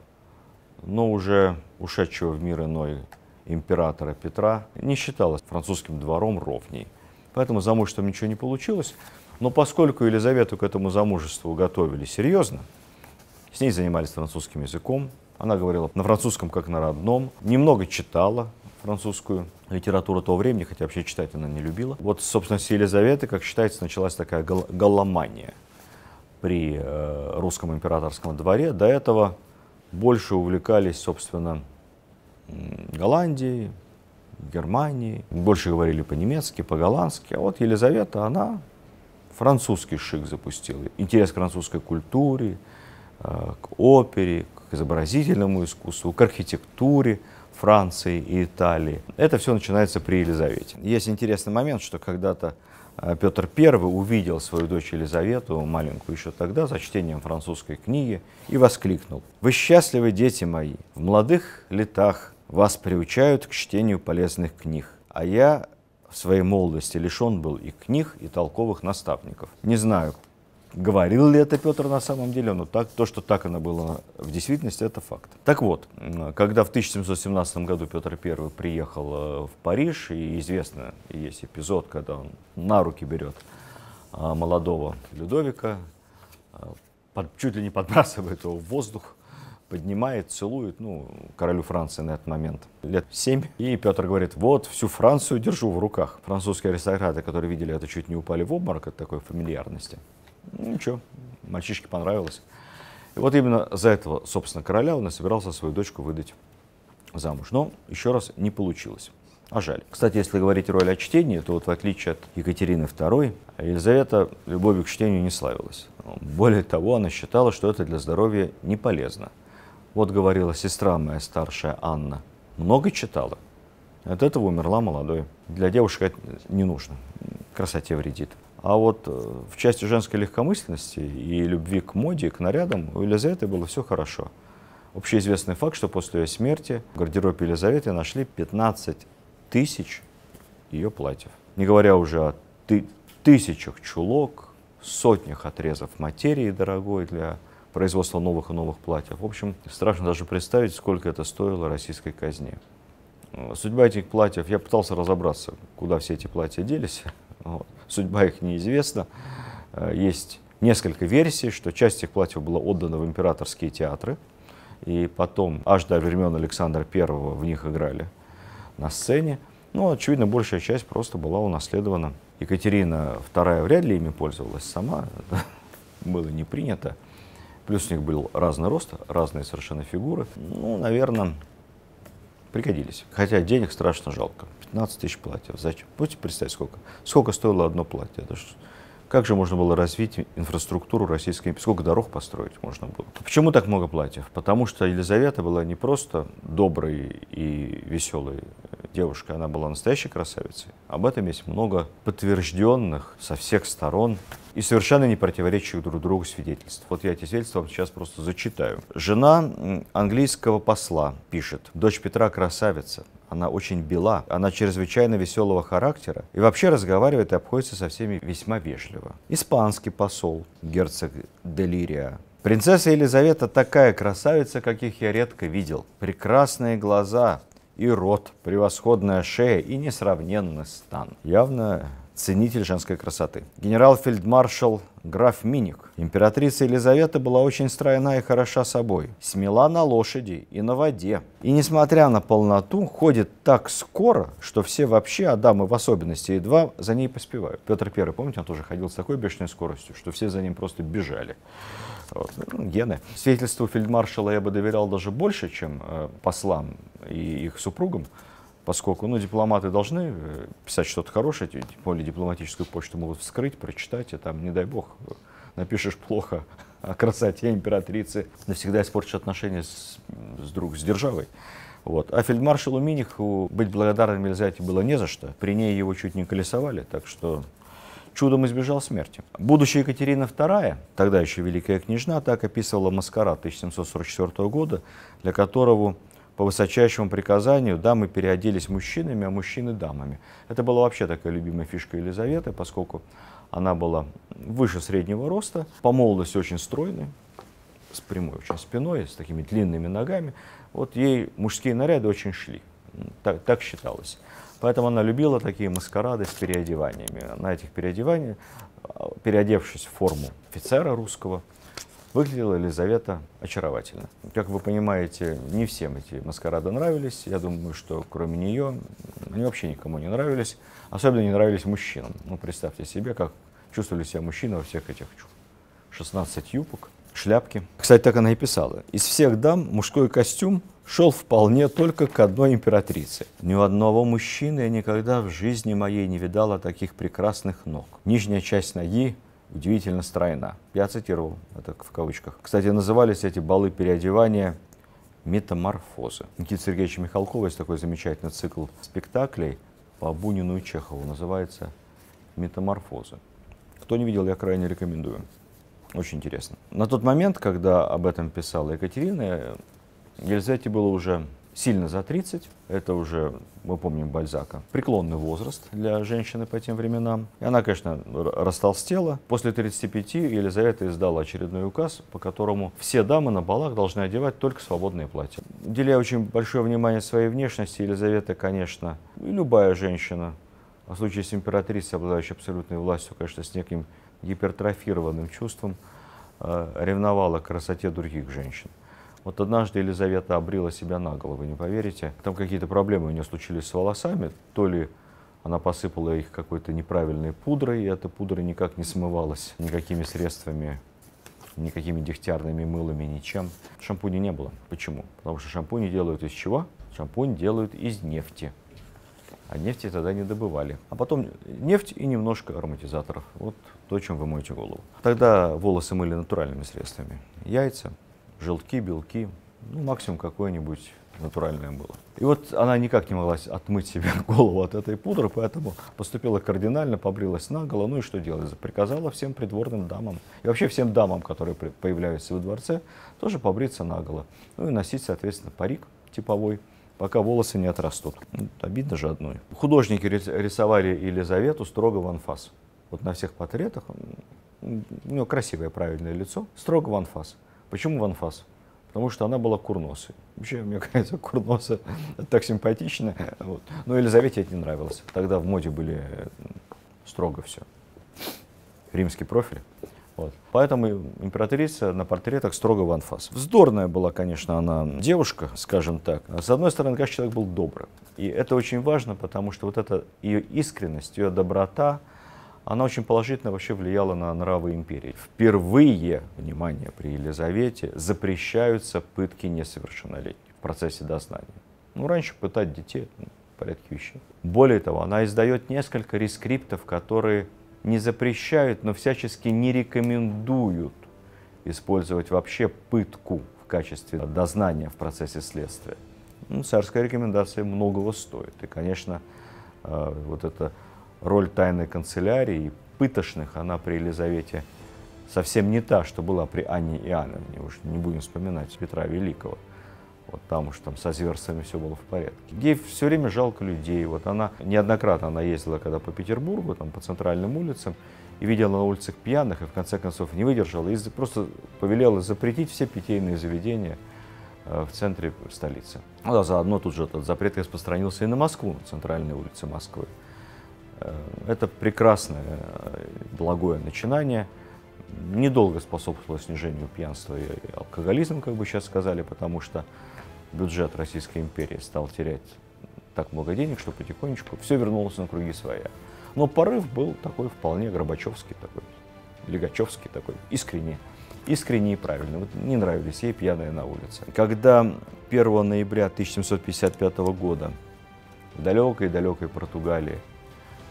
но уже ушедшего в мир иной императора Петра не считалась французским двором ровней. Поэтому замужеством ничего не получилось. Но поскольку Елизавету к этому замужеству готовили серьезно, с ней занимались французским языком, она говорила на французском как на родном, немного читала французскую литературу того времени, хотя вообще читать она не любила. Вот, собственно, с Елизаветы, как считается, началась такая галломания при русском императорском дворе. До этого больше увлекались, собственно, Голландией, Германией, больше говорили по-немецки, по-голландски. А вот Елизавета, она французский шик запустила. Интерес к французской культуре, к опере, к изобразительному искусству, к архитектуре Франции и Италии. Это все начинается при Елизавете. Есть интересный момент, что когда-то Петр I увидел свою дочь Елизавету, маленькую еще тогда, за чтением французской книги, и воскликнул: «Вы счастливы, дети мои, в молодых летах вас приучают к чтению полезных книг, а я в своей молодости лишен был и книг, и толковых наставников». Не знаю, говорил ли это Петр на самом деле, но то, что так оно было в действительности, это факт. Так вот, когда в 1717 году Петр I приехал в Париж, и известно, есть эпизод, когда он на руки берет молодого Людовика, чуть ли не подбрасывает его в воздух, поднимает, целует, королю Франции на этот момент лет 7. И Петр говорит: вот, всю Францию держу в руках. Французские аристократы, которые видели это, чуть не упали в обморок от такой фамильярности. Ничего, мальчишке понравилось. И вот именно за этого, собственно, короля он и собирался свою дочку выдать замуж. Но, еще раз, не получилось. А жаль. Кстати, если говорить роль о чтении, то вот в отличие от Екатерины II, Елизавета любовью к чтению не славилась. Более того, она считала, что это для здоровья не полезно. Вот говорила сестра моя старшая Анна: много читала, от этого умерла молодой. Для девушек это не нужно, красоте вредит. А вот в части женской легкомысленности и любви к моде, к нарядам у Елизаветы было все хорошо. Общеизвестный факт, что после ее смерти в гардеробе Елизаветы нашли 15 тысяч ее платьев. Не говоря уже о тысячах чулок, сотнях отрезов материи дорогой для производства новых и новых платьев. В общем, страшно даже представить, сколько это стоило российской казне. Судьба этих платьев, я пытался разобраться, куда все эти платья делись. Вот. Судьба их неизвестна. Есть несколько версий, что часть этих платьев была отдана в императорские театры, и потом аж до времен Александра I в них играли на сцене. Но, очевидно, большая часть просто была унаследована. Екатерина II вряд ли ими пользовалась сама, это было не принято. Плюс у них был разный рост, разные совершенно фигуры. Наверное, пригодились. Хотя денег страшно жалко. 15 тысяч платьев. Зачем? Можете представить, сколько стоило одно платье? Как же можно было развить инфраструктуру российской империи? Сколько дорог построить можно было? Почему так много платьев? Потому что Елизавета была не просто доброй и веселой девушкой, она была настоящей красавицей. Об этом есть много подтвержденных со всех сторон и совершенно не противоречащих друг другу свидетельств. Вот я эти свидетельства вам сейчас просто зачитаю. Жена английского посла пишет: дочь Петра красавица. Она очень бела, она чрезвычайно веселого характера и вообще разговаривает и обходится со всеми весьма вежливо. Испанский посол, герцог де Лирия: принцесса Елизавета такая красавица, каких я редко видел. Прекрасные глаза и рот, превосходная шея и несравненный стан. Явно ценитель женской красоты. Генерал-фельдмаршал граф Миних: императрица Елизавета была очень стройна и хороша собой, смела на лошади и на воде. И, несмотря на полноту, ходит так скоро, что все вообще, а дамы в особенности, едва за ней поспевают. Петр I, помните, он тоже ходил с такой бешеной скоростью, что все за ним просто бежали. Вот. Гены. Свидетельству фельдмаршала я бы доверял даже больше, чем послам и их супругам, поскольку дипломаты должны писать что-то хорошее, тем более дипломатическую почту могут вскрыть, прочитать, и там, не дай бог, напишешь плохо о красоте императрицы, навсегда испортишь отношения с державой. Вот. А фельдмаршалу Миниху быть благодарным Елизавете было не за что. При ней его чуть не колесовали, так что чудом избежал смерти. Будущая Екатерина II, тогда еще великая княжна, так описывала маскарад 1744 года, для которого по высочайшему приказанию дамы переоделись мужчинами, а мужчины дамами. Это была вообще такая любимая фишка Елизаветы, поскольку она была выше среднего роста, по молодости очень стройной, с прямой очень спиной, с такими длинными ногами. Вот ей мужские наряды очень шли, так считалось. Поэтому она любила такие маскарады с переодеваниями. На этих переодеваниях, переодевшись в форму офицера русского, выглядела Елизавета очаровательно. Как вы понимаете, не всем эти маскарады нравились. Я думаю, что кроме нее они вообще никому не нравились. Особенно не нравились мужчинам. Представьте себе, как чувствовали себя мужчины во всех этих 16 юбок. шляпки. Кстати, так она и писала. Из всех дам мужской костюм шел вполне только к одной императрице. Ни у одного мужчины я никогда в жизни моей не видала таких прекрасных ног. Нижняя часть ноги удивительно стройна. Я цитировал это в кавычках. Кстати, назывались эти балы переодевания метаморфозы. Никита Сергеевича Михалкова есть такой замечательный цикл спектаклей по Бунину и Чехову. Называется «Метаморфозы». Кто не видел, я крайне рекомендую. Очень интересно. На тот момент, когда об этом писала Екатерина, Елизавете было уже сильно за 30. Это уже, мы помним Бальзака, преклонный возраст для женщины по тем временам. И она, конечно, растолстела. После 35 Елизавета издала очередной указ, по которому все дамы на балах должны одевать только свободные платья. Уделяя очень большое внимание своей внешности, Елизавета, конечно, и любая женщина, а в случае с императрицей, обладающей абсолютной властью, конечно, с неким гипертрофированным чувством, ревновала к красоте других женщин. Вот однажды Елизавета обрила себя наголо, вы не поверите. Там какие-то проблемы у нее случились с волосами. То ли она посыпала их какой-то неправильной пудрой, и эта пудра никак не смывалась никакими средствами, никакими дегтярными мылами, ничем. Шампуня не было. Почему? Потому что шампуни делают из чего? Шампунь делают из нефти. А нефти тогда не добывали. А потом нефть и немножко ароматизаторов. Вот то, чем вы моете голову. Тогда волосы мыли натуральными средствами. Яйца, желтки, белки, ну, максимум какое-нибудь натуральное было. И вот она никак не могла отмыть себе голову от этой пудры, поэтому поступила кардинально, побрилась наголо. Ну и что делать? Приказала всем придворным дамам и вообще всем дамам, которые появляются во дворце, тоже побриться наголо. Ну и носить, соответственно, парик типовой, пока волосы не отрастут. Обидно же одной. Художники рисовали Елизавету строго в анфас. Вот на всех портретах у нее красивое, правильное лицо, строго в анфас. Почему в анфас? Потому что она была курносой. Вообще, мне кажется, курноса так симпатично. Вот. Но Елизавете это не нравилось. Тогда в моде были строго все. Римский профиль. Вот. Поэтому императрица на портретах строго в анфас. Вздорная была, конечно, она девушка, скажем так. С одной стороны, конечно, человек был добрый. И это очень важно, потому что вот эта ее искренность, ее доброта, она очень положительно вообще влияла на нравы империи. Впервые, внимание, при Елизавете запрещаются пытки несовершеннолетних в процессе дознания. Ну, раньше пытать детей, в порядке вещей. Более того, она издает несколько рескриптов, которые не запрещают, но всячески не рекомендуют использовать вообще пытку в качестве дознания в процессе следствия. Ну, царская рекомендация многого стоит. И, конечно, вот эта роль тайной канцелярии и пытошных, она при Елизавете совсем не та, что была при Анне Иоанновне. Уж не будем вспоминать Петра Великого. Вот там уж там со зверствами все было в порядке. Ей все время жалко людей. Вот она неоднократно она ездила когда по Петербургу, там, по центральным улицам, и видела на улицах пьяных, и в конце концов не выдержала, и просто повелела запретить все питейные заведения в центре столицы. Ну, а заодно тут же этот запрет распространился и на Москву, на центральной улице Москвы. Это прекрасное, благое начинание. Недолго способствовало снижению пьянства и алкоголизма, как бы сейчас сказали, потому что бюджет Российской империи стал терять так много денег, что потихонечку все вернулось на круги своя. Но порыв был такой вполне горбачевский, такой, лигачевский, такой, искренний и правильный. Вот не нравились ей пьяные на улице. Когда 1 ноября 1755 года в далекой-далекой Португалии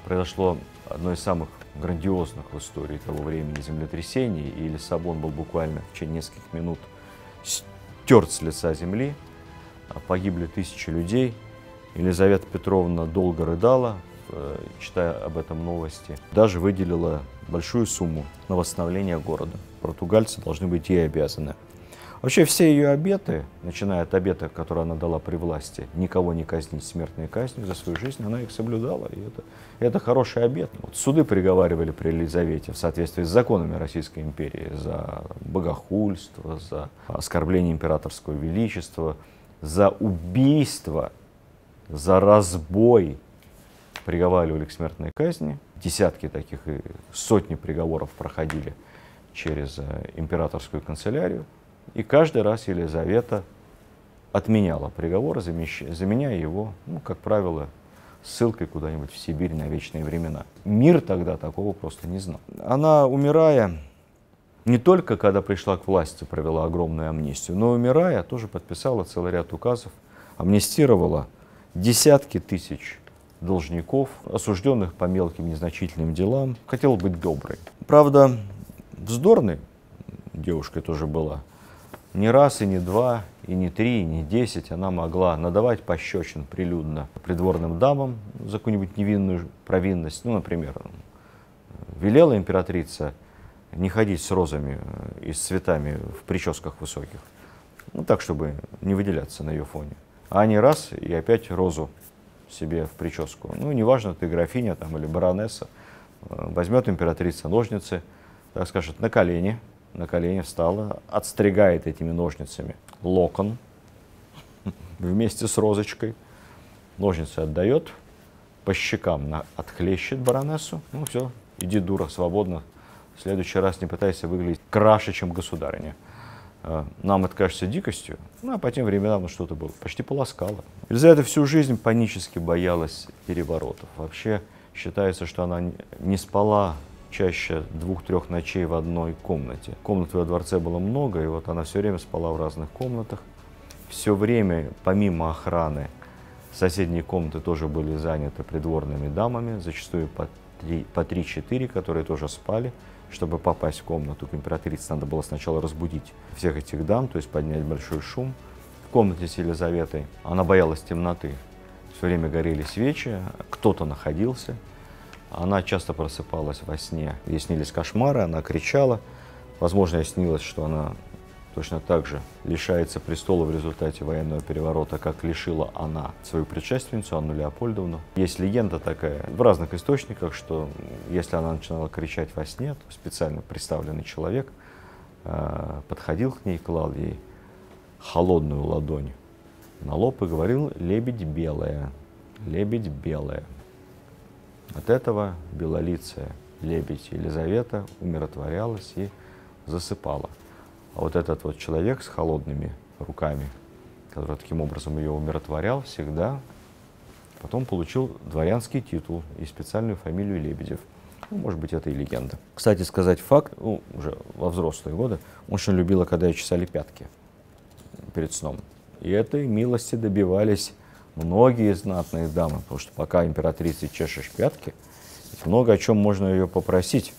произошло одно из самых грандиозных в истории того времени землетрясений, и Лиссабон был буквально в течение нескольких минут стерт с лица земли, погибли тысячи людей. Елизавета Петровна долго рыдала, читая об этом новости. Даже выделила большую сумму на восстановление города. Португальцы должны быть ей обязаны. Вообще все ее обеты, начиная от обета, который она дала при власти, никого не казнить смертной казнью за свою жизнь, она их соблюдала. И это хороший обет. Вот суды приговаривали при Елизавете в соответствии с законами Российской империи за богохульство, за оскорбление императорского величества, за убийство, за разбой. Приговаривали к смертной казни. Десятки таких и сотни приговоров проходили через императорскую канцелярию. И каждый раз Елизавета отменяла приговор, заменяя его, ну, как правило, ссылкой куда-нибудь в Сибирь на вечные времена. Мир тогда такого просто не знал. Она, умирая, не только когда пришла к власти, провела огромную амнистию, но умирая, тоже подписала целый ряд указов, амнистировала десятки тысяч должников, осужденных по мелким незначительным делам. Хотела быть доброй. Правда, вздорной девушкой тоже была. Не раз, и не два, и не три, и не 10 она могла надавать пощечин прилюдно придворным дамам за какую-нибудь невинную провинность. Ну, например, велела императрица не ходить с розами и с цветами в прическах высоких. Ну, так, чтобы не выделяться на ее фоне. А они раз, и опять розу себе в прическу. Ну, неважно, ты графиня там, или баронесса. Возьмет императрица ножницы, так скажет, на колени встала, отстригает этими ножницами локон вместе с розочкой. Ножницы отдает, по щекам отхлещет баронессу. Ну, все, иди, дура, свободно. В следующий раз не пытайся выглядеть краше, чем государыня. Нам это кажется дикостью, ну, а по тем временам что-то было. Почти полоскала. Елизавета всю жизнь панически боялась переворотов. Вообще считается, что она не спала чаще 2-3 ночей в одной комнате. Комнат во дворце было много, и вот она все время спала в разных комнатах. Все время, помимо охраны, соседние комнаты тоже были заняты придворными дамами, зачастую по 3-4, которые тоже спали. Чтобы попасть в комнату к императрице, надо было сначала разбудить всех этих дам, то есть поднять большой шум. В комнате с Елизаветой она боялась темноты. Все время горели свечи, кто-то находился. Она часто просыпалась во сне. Ей снились кошмары, она кричала. Возможно, ей снилось, что она точно так же лишается престола в результате военного переворота, как лишила она свою предшественницу Анну Леопольдовну. Есть легенда такая в разных источниках, что если она начинала кричать во сне, то специально представленный человек подходил к ней, клал ей холодную ладонь на лоб и говорил: «Лебедь белая, лебедь белая». От этого белолицая лебедь Елизавета умиротворялась и засыпала. А вот этот вот человек с холодными руками, который таким образом ее умиротворял, всегда потом получил дворянский титул и специальную фамилию Лебедев. Ну, может быть, это и легенда. Кстати сказать факт, уже во взрослые годы, он очень любила, когда ей чесали пятки перед сном. И этой милости добивались многие знатные дамы, потому что пока императрице чешешь пятки, много о чем можно ее попросить.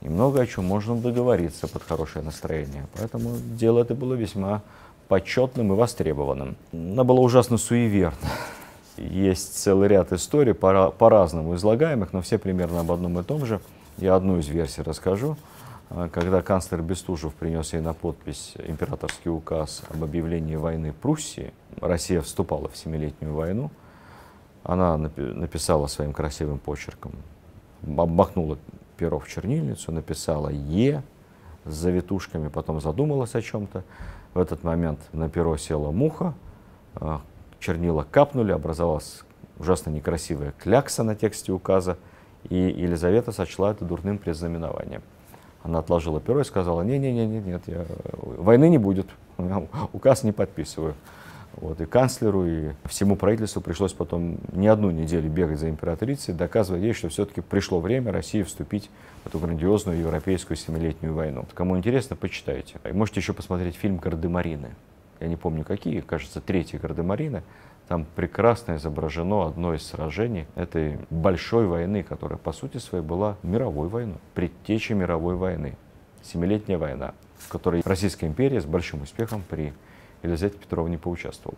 И много о чем можно договориться под хорошее настроение. Поэтому дело это было весьма почетным и востребованным. Она была ужасно суеверна. Есть целый ряд историй, по-разному излагаемых, но все примерно об одном и том же. Я одну из версий расскажу. Когда канцлер Бестужев принес ей на подпись императорский указ об объявлении войны Пруссии, Россия вступала в Семилетнюю войну, она написала своим красивым почерком, обмахнула перо в чернильницу, написала «Е» с завитушками, потом задумалась о чем-то. В этот момент на перо села муха, чернила капнули, образовалась ужасно некрасивая клякса на тексте указа, и Елизавета сочла это дурным предзнаменованием. Она отложила перо и сказала: нет, войны не будет, указ не подписываю. Вот, и канцлеру, и всему правительству пришлось потом не одну неделю бегать за императрицей, доказывая ей, что все-таки пришло время России вступить в эту грандиозную европейскую Семилетнюю войну. Кому интересно, почитайте. Можете еще посмотреть фильм «Гардемарины». Я не помню какие, кажется, 3-й «Гардемарины». Там прекрасно изображено одно из сражений этой большой войны, которая по сути своей была мировой войной, предтечей мировой войны. Семилетняя война, в которой Российская империя с большим успехом при Елизавете Петровне поучаствовала.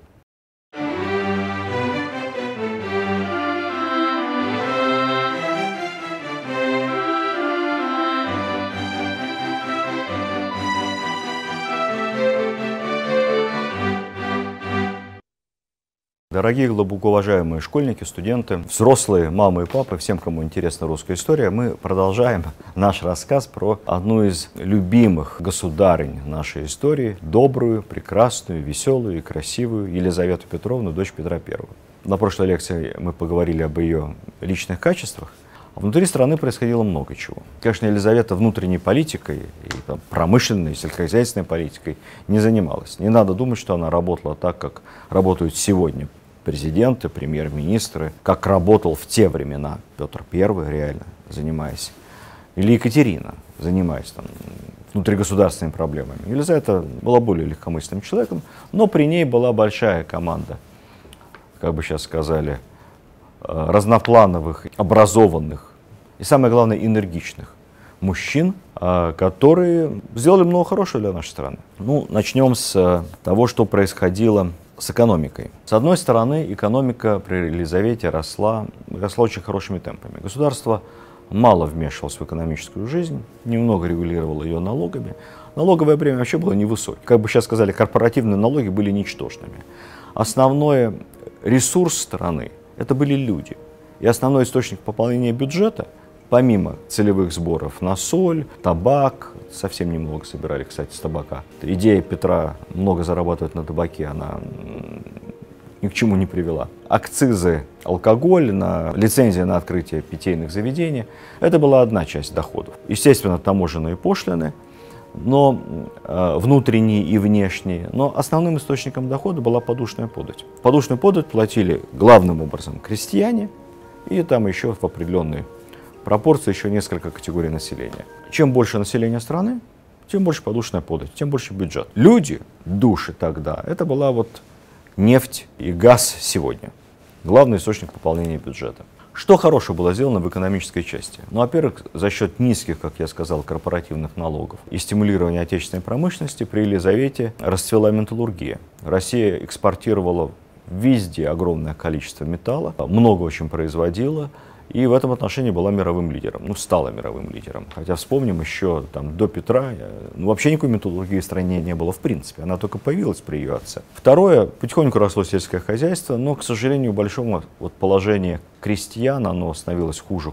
Дорогие глубоко уважаемые школьники, студенты, взрослые, мамы и папы, всем, кому интересна русская история, мы продолжаем наш рассказ про одну из любимых государынь нашей истории, добрую, прекрасную, веселую и красивую Елизавету Петровну, дочь Петра I. На прошлой лекции мы поговорили об ее личных качествах. Внутри страны происходило много чего. Конечно, Елизавета внутренней политикой и промышленной, сельскохозяйственной политикой не занималась. Не надо думать, что она работала так, как работают сегодня президенты, премьер-министры, как работал в те времена Петр I, реально занимаясь или Екатерина, занимаясь там внутригосударственными проблемами. Елизавета была более легкомысленным человеком, но при ней была большая команда, как бы сейчас сказали, разноплановых, образованных и, самое главное, энергичных мужчин, которые сделали много хорошего для нашей страны. Ну, начнем с того, что происходило с экономикой. С одной стороны, экономика при Елизавете росла очень хорошими темпами. Государство мало вмешивалось в экономическую жизнь, немного регулировало ее налогами. Налоговое бремя вообще было невысокое. Как бы сейчас сказали, корпоративные налоги были ничтожными. Основной ресурс страны — это были люди. И основной источник пополнения бюджета, помимо целевых сборов на соль, табак, совсем немного собирали, кстати, с табака. Идея Петра много зарабатывать на табаке, она ни к чему не привела. Акцизы, алкоголь, лицензия на открытие питейных заведений — это была одна часть доходов. Естественно, таможенные пошлины, но внутренние и внешние. Но основным источником дохода была подушная подать. Подушную подать платили главным образом крестьяне, и там еще в определенной пропорции еще несколько категорий населения. Чем больше населения страны, тем больше подушная подать, тем больше бюджет. Люди, души тогда, это была вот нефть и газ сегодня. Главный источник пополнения бюджета. Что хорошего было сделано в экономической части? Ну, во-первых, за счет низких, как я сказал, корпоративных налогов и стимулирования отечественной промышленности при Елизавете расцвела металлургия. Россия экспортировала везде огромное количество металла, много очень производила, и в этом отношении была мировым лидером, ну, стала мировым лидером. Хотя вспомним еще там, до Петра, вообще никакой металлургии в стране не было в принципе, она только появилась при ее отце. Второе, потихоньку росло сельское хозяйство, но, к сожалению, большому положение крестьян, оно становилось хуже.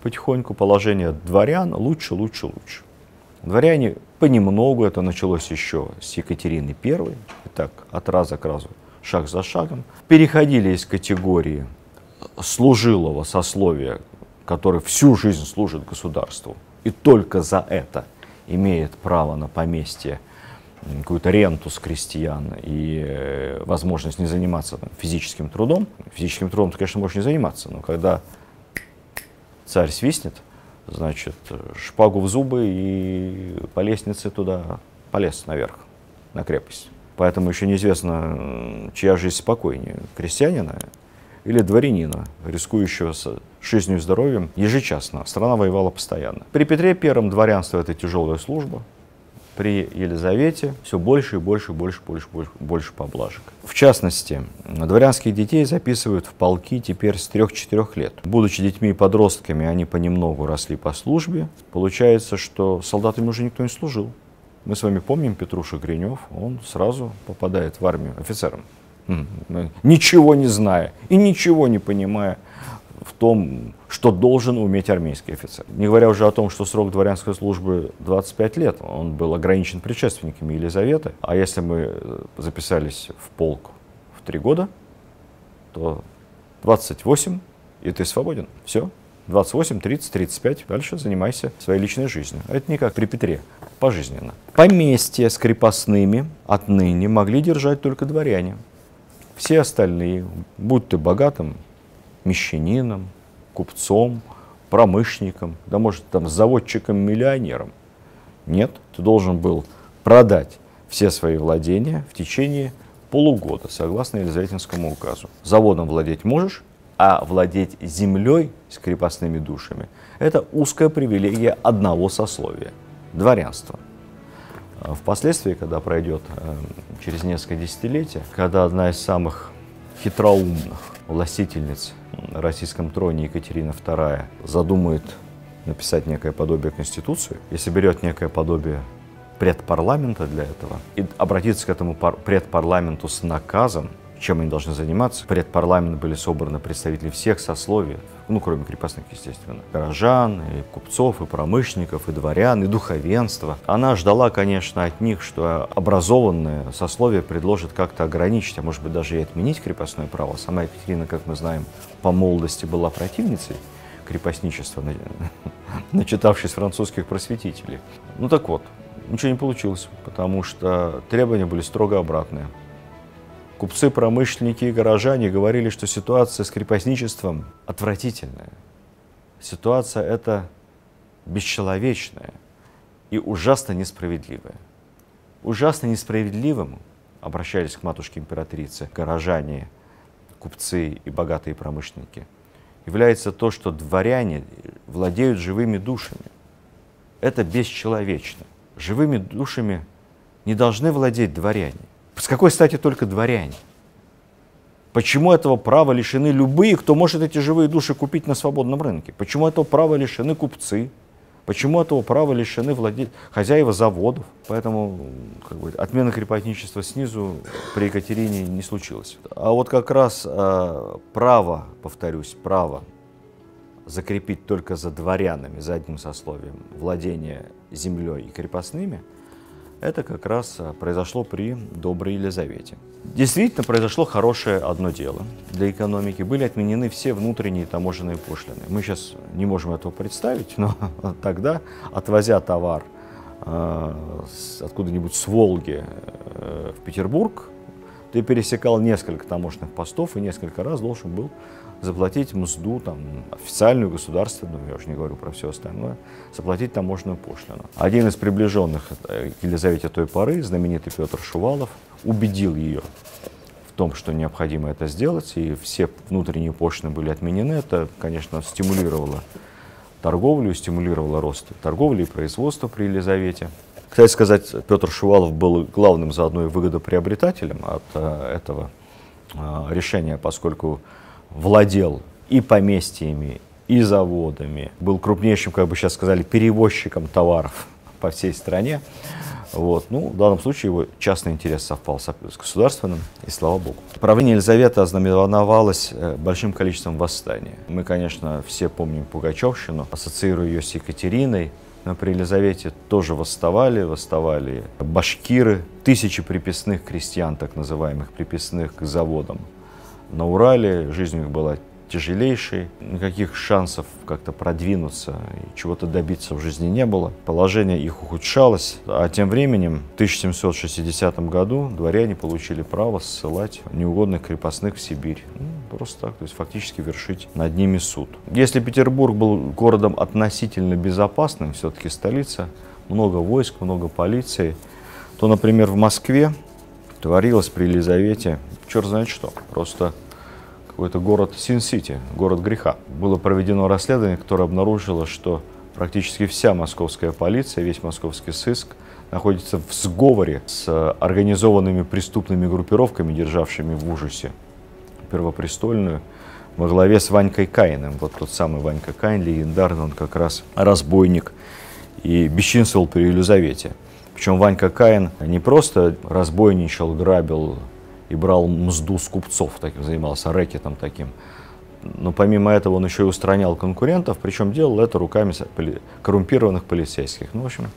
Потихоньку положение дворян лучше. Дворяне понемногу, это началось еще с Екатерины I, и так от раза к разу, шаг за шагом, переходили из категории служилого сословия, который всю жизнь служит государству и только за это имеет право на поместье, какую-то ренту с крестьян и возможность не заниматься физическим трудом. Физическим трудом ты, конечно, можешь не заниматься, но когда царь свистнет, значит, шпагу в зубы и по лестнице туда полез наверх, на крепость. Поэтому еще неизвестно, чья жизнь спокойнее, крестьянина или дворянина, рискующего жизнью и здоровьем ежечасно. Страна воевала постоянно. При Петре I дворянство — это тяжелая служба. При Елизавете все больше и больше поблажек. В частности, дворянских детей записывают в полки теперь с 3-4 лет. Будучи детьми и подростками, они понемногу росли по службе. Получается, что солдатами уже никто не служил. Мы с вами помним Петруша Гринев, он сразу попадает в армию офицером. Ничего не зная и ничего не понимая в том, что должен уметь армейский офицер. Не говоря уже о том, что срок дворянской службы 25 лет, он был ограничен предшественниками Елизаветы. А если мы записались в полк в 3 года, то 28, и ты свободен. Все. 28, 30, 35, дальше занимайся своей личной жизнью. Это не как при Петре, пожизненно. Поместья с крепостными отныне могли держать только дворяне. Все остальные, будь ты богатым мещанином, купцом, промышленником, да может там заводчиком-миллионером. Нет, ты должен был продать все свои владения в течение полугода, согласно Елизаветинскому указу. Заводом владеть можешь, а владеть землей с крепостными душами — это узкая привилегия одного сословия — дворянства. Впоследствии, когда пройдет через несколько десятилетий, когда одна из самых хитроумных властительниц на российском троне, Екатерина II, задумает написать некое подобие Конституции, если берет некое подобие предпарламента для этого и обратиться к этому предпарламенту с наказом, чем они должны заниматься. В предпарламент были собраны представители всех сословий, ну, кроме крепостных, естественно. Горожан, и купцов, и промышленников, и дворян, и духовенства. Она ждала, конечно, от них, что образованное сословие предложит как-то ограничить, а может быть даже и отменить крепостное право. Сама Екатерина, как мы знаем, по молодости была противницей крепостничества, начитавшись французских просветителей. Ну так вот, ничего не получилось, потому что требования были строго обратные. Купцы, промышленники и горожане говорили, что ситуация с крепостничеством отвратительная. Ситуация эта бесчеловечное и ужасно несправедливое. Ужасно несправедливым обращались к матушке-императрице горожане, купцы и богатые промышленники, является то, что дворяне владеют живыми душами. Это бесчеловечно. Живыми душами не должны владеть дворяне. С какой стати только дворяне? Почему этого права лишены любые, кто может эти живые души купить на свободном рынке? Почему этого права лишены купцы? Почему этого права лишены хозяева заводов? Поэтому отмена крепостничества снизу при Екатерине не случилось. А вот как раз право, повторюсь, право закрепить только за дворянами, за одним сословием, владение землей и крепостными, это как раз произошло при доброй Елизавете. Действительно, произошло хорошее одно дело для экономики. Были отменены все внутренние таможенные пошлины. Мы сейчас не можем этого представить, но тогда, отвозя товар откуда-нибудь с Волги в Петербург, ты пересекал несколько таможенных постов и несколько раз должен был заплатить мзду, там, официальную, государственную, я уже не говорю про все остальное, заплатить таможенную пошлину. Один из приближенных к Елизавете той поры, знаменитый Петр Шувалов, убедил ее в том, что необходимо это сделать, и все внутренние пошлины были отменены. Это, конечно, стимулировало торговлю, стимулировало рост торговли и производства при Елизавете. Кстати сказать, Петр Шувалов был главным заодно и выгодоприобретателем от этого решения, поскольку владел и поместьями, и заводами, был крупнейшим, как бы сейчас сказали, перевозчиком товаров по всей стране. Вот. Ну, в данном случае его частный интерес совпал с государственным, и слава богу. Правление Елизаветы ознаменовалось большим количеством восстаний. Мы, конечно, все помним Пугачевщину, ассоциируя ее с Екатериной, но при Елизавете тоже восставали башкиры, тысячи приписных крестьян, так называемых приписных к заводам. На Урале жизнь у них была тяжелейшей, никаких шансов как-то продвинуться и чего-то добиться в жизни не было. Положение их ухудшалось, а тем временем в 1760 году дворяне получили право ссылать неугодных крепостных в Сибирь. Просто так, то есть фактически вершить над ними суд. Если Петербург был городом относительно безопасным, все-таки столица, много войск, много полиции, то, например, в Москве творилось при Елизавете черт знает что. Просто какой-то город Син-Сити, город греха. Было проведено расследование, которое обнаружило, что практически вся московская полиция, весь московский сыск находится в сговоре с организованными преступными группировками, державшими в ужасе Первопрестольную, во главе с Ванькой Каиным. Вот тот самый Ванька Каин, легендарный, он как раз разбойник и бесчинствовал при Елизавете. Причем Ванька Каин не просто разбойничал, грабил и брал мзду с купцов, таким занимался рэкетом таким. Но помимо этого он еще и устранял конкурентов, причем делал это руками коррумпированных полицейских. Ну, в общем,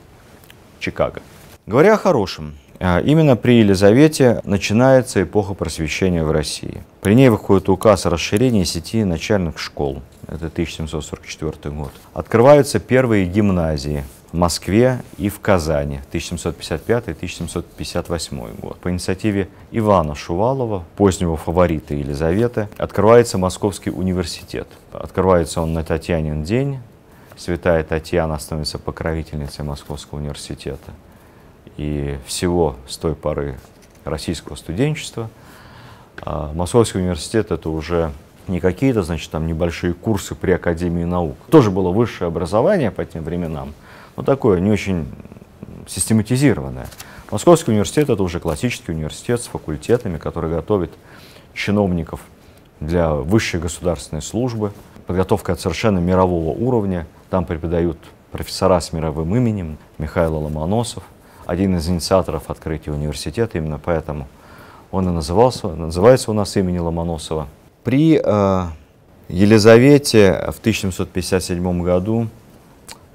Чикаго. Говоря о хорошем, именно при Елизавете начинается эпоха просвещения в России. При ней выходит указ о расширении сети начальных школ. Это 1744 год. Открываются первые гимназии в Москве и в Казани, 1755-1758 год. По инициативе Ивана Шувалова, позднего фаворита Елизаветы, открывается Московский университет. Открывается он на Татьянин день. Святая Татьяна становится покровительницей Московского университета. И всего с той поры российского студенчества. Московский университет — это уже не какие-то, значит, там небольшие курсы при Академии наук. Тоже было высшее образование по тем временам, но такое не очень систематизированное. Московский университет — это уже классический университет с факультетами, который готовит чиновников для высшей государственной службы. Подготовка от совершенно мирового уровня. Там преподают профессора с мировым именем. Михаил Ломоносов, один из инициаторов открытия университета, именно поэтому он и называется у нас имени Ломоносова. При Елизавете в 1757 году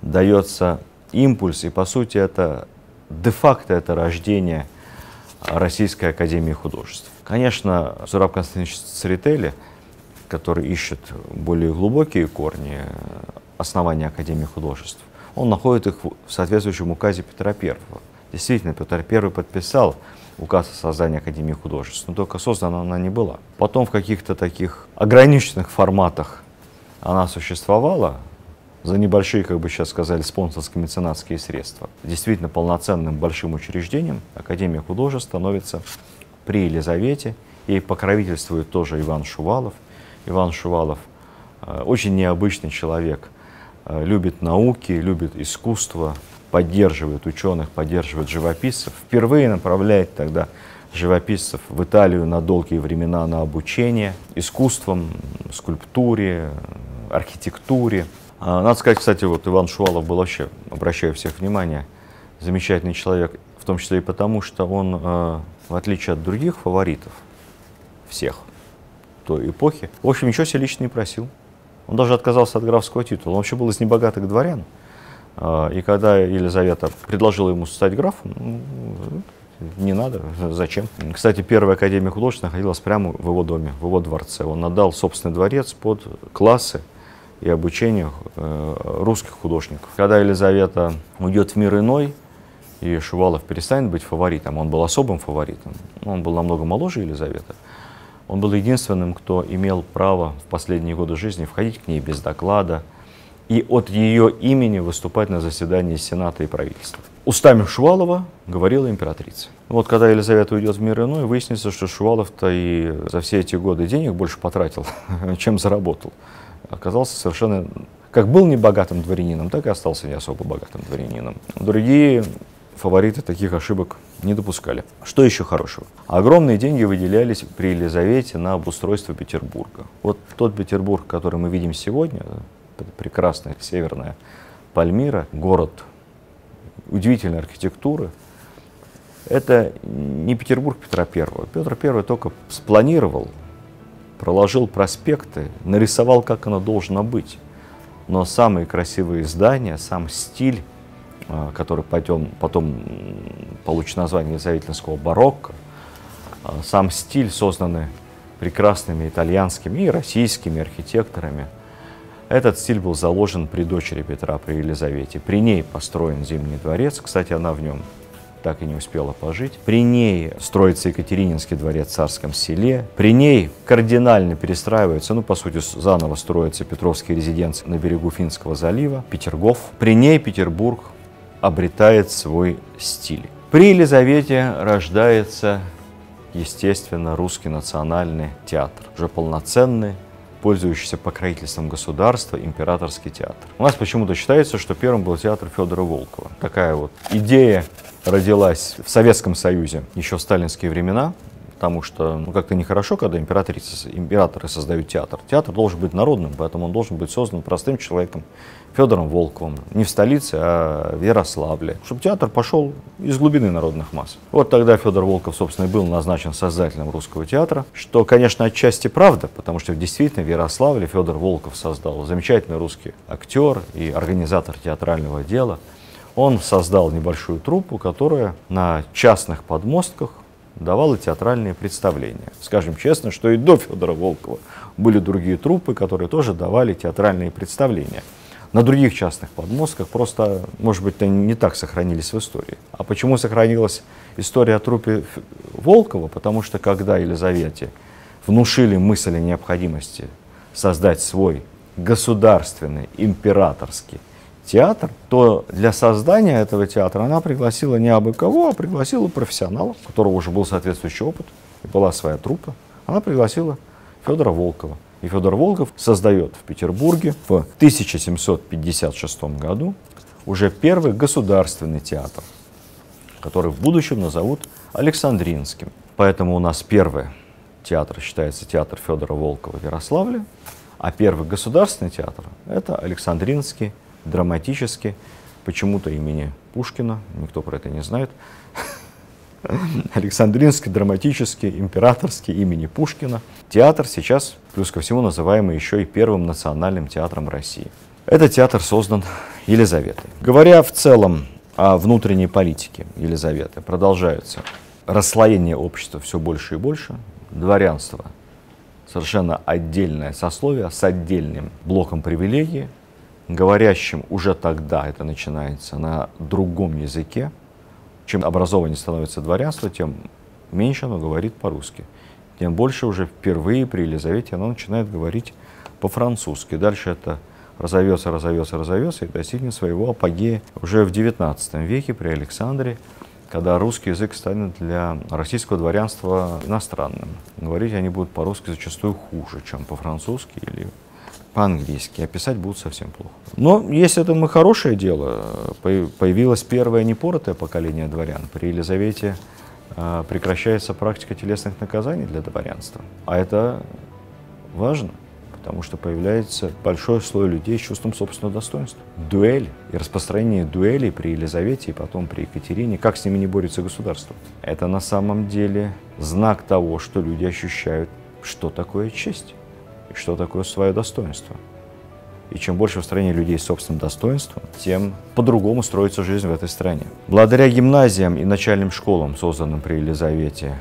дается импульс, и по сути это де-факто это рождение Российской академии художеств. Конечно, Зураб Константинович Церетели, который ищет более глубокие корни основания Академии художеств, он находит их в соответствующем указе Петра I. Действительно, Петр I подписал указ о создании Академии художеств, но только создана она не была. Потом в каких-то таких ограниченных форматах она существовала, за небольшие, как бы сейчас сказали, спонсорские меценатские средства. Действительно полноценным большим учреждением Академия художеств становится при Елизавете. Ей покровительствует тоже Иван Шувалов. Иван Шувалов очень необычный человек, любит науки, любит искусство, поддерживает ученых, поддерживает живописцев. Впервые направляет тогда живописцев в Италию на долгие времена на обучение искусствам, скульптуре, архитектуре. Надо сказать, кстати, вот Иван Шувалов был вообще, обращаю всех внимание, замечательный человек, в том числе и потому, что он, в отличие от других фаворитов, всех той эпохи, в общем, ничего себе лично не просил. Он даже отказался от графского титула. Он вообще был из небогатых дворян. И когда Елизавета предложила ему стать графом, не надо, зачем? Кстати, первая Академия художеств находилась прямо в его доме, в его дворце. Он отдал собственный дворец под классы и обучение русских художников. Когда Елизавета уйдет в мир иной, и Шувалов перестанет быть фаворитом, он был особым фаворитом, он был намного моложе Елизаветы, он был единственным, кто имел право в последние годы жизни входить к ней без доклада и от ее имени выступать на заседании Сената и правительства. Устами Шувалова говорила императрица. Вот когда Елизавета уйдет в мир иной, выяснится, что Шувалов-то и за все эти годы денег больше потратил, чем заработал. Оказался совершенно, как был небогатым дворянином, так и остался не особо богатым дворянином. Другие фавориты таких ошибок не допускали. Что еще хорошего? Огромные деньги выделялись при Елизавете на обустройство Петербурга. Вот тот Петербург, который мы видим сегодня, прекрасная северная Пальмира, город удивительной архитектуры, это не Петербург Петра I. Петр I только спланировал, проложил проспекты, нарисовал, как оно должно быть. Но самые красивые здания, сам стиль, который потом получит название Елизаветинского барокко, сам стиль, созданный прекрасными итальянскими и российскими архитекторами. Этот стиль был заложен при дочери Петра, при Елизавете. При ней построен Зимний дворец, кстати, она в нем так и не успела пожить. При ней строится Екатерининский дворец в Царском Селе. При ней кардинально перестраивается, по сути, заново строится Петровские резиденции на берегу Финского залива, Петергоф. При ней Петербург обретает свой стиль. При Елизавете рождается, естественно, русский национальный театр, уже полноценный, пользующийся покровительством государства, императорский театр. У нас почему-то считается, что первым был театр Федора Волкова. Такая вот идея родилась в Советском Союзе еще в сталинские времена, потому что как-то нехорошо, когда императоры создают театр. Театр должен быть народным, поэтому он должен быть создан простым человеком, Федором Волковым, не в столице, а в Ярославле, чтобы театр пошел из глубины народных масс. Вот тогда Федор Волков, собственно, и был назначен создателем русского театра, что, конечно, отчасти правда, потому что действительно в Ярославле Федор Волков создал замечательный русский актер и организатор театрального дела. Он создал небольшую труппу, которая на частных подмостках давала театральные представления. Скажем честно, что и до Федора Волкова были другие труппы, которые тоже давали театральные представления. На других частных подмостках просто, может быть, не так сохранились в истории. А почему сохранилась история о труппе Волкова? Потому что когда Елизавете внушили мысль о необходимости создать свой государственный императорский театр, то для создания этого театра она пригласила не абы кого, а пригласила профессионала, у которого уже был соответствующий опыт, и была своя труппа. Она пригласила Федора Волкова. И Федор Волков создает в Петербурге в 1756 году уже первый государственный театр, который в будущем назовут Александринским. Поэтому у нас первый театр считается театр Федора Волкова в Ярославле, а первый государственный театр – это Александринский драматический, почему-то имени Пушкина, никто про это не знает. Александринский драматический, императорский имени Пушкина. Театр сейчас, плюс ко всему, называемый еще и первым национальным театром России. Этот театр создан Елизаветой. Говоря в целом о внутренней политике Елизаветы, продолжается расслоение общества все больше и больше, дворянство совершенно отдельное сословие с отдельным блоком привилегий, говорящим уже тогда, это начинается, на другом языке. Чем образованнее становится дворянство, тем меньше оно говорит по-русски. Тем больше уже впервые при Елизавете оно начинает говорить по-французски. Дальше это разовьется и достигнет своего апогея уже в XIX веке при Александре, когда русский язык станет для российского дворянства иностранным. Говорить они будут по-русски зачастую хуже, чем по-французски или по-английски, а писать будут совсем плохо. Но есть этому хорошее дело. Появилось первое непоротое поколение дворян. При Елизавете прекращается практика телесных наказаний для дворянства. А это важно, потому что появляется большой слой людей с чувством собственного достоинства. Дуэль и распространение дуэлей при Елизавете и потом при Екатерине, как с ними не борется государство. Это на самом деле знак того, что люди ощущают, что такое честь и что такое свое достоинство. И чем больше в стране людей с собственным достоинством, тем по-другому строится жизнь в этой стране. Благодаря гимназиям и начальным школам, созданным при Елизавете,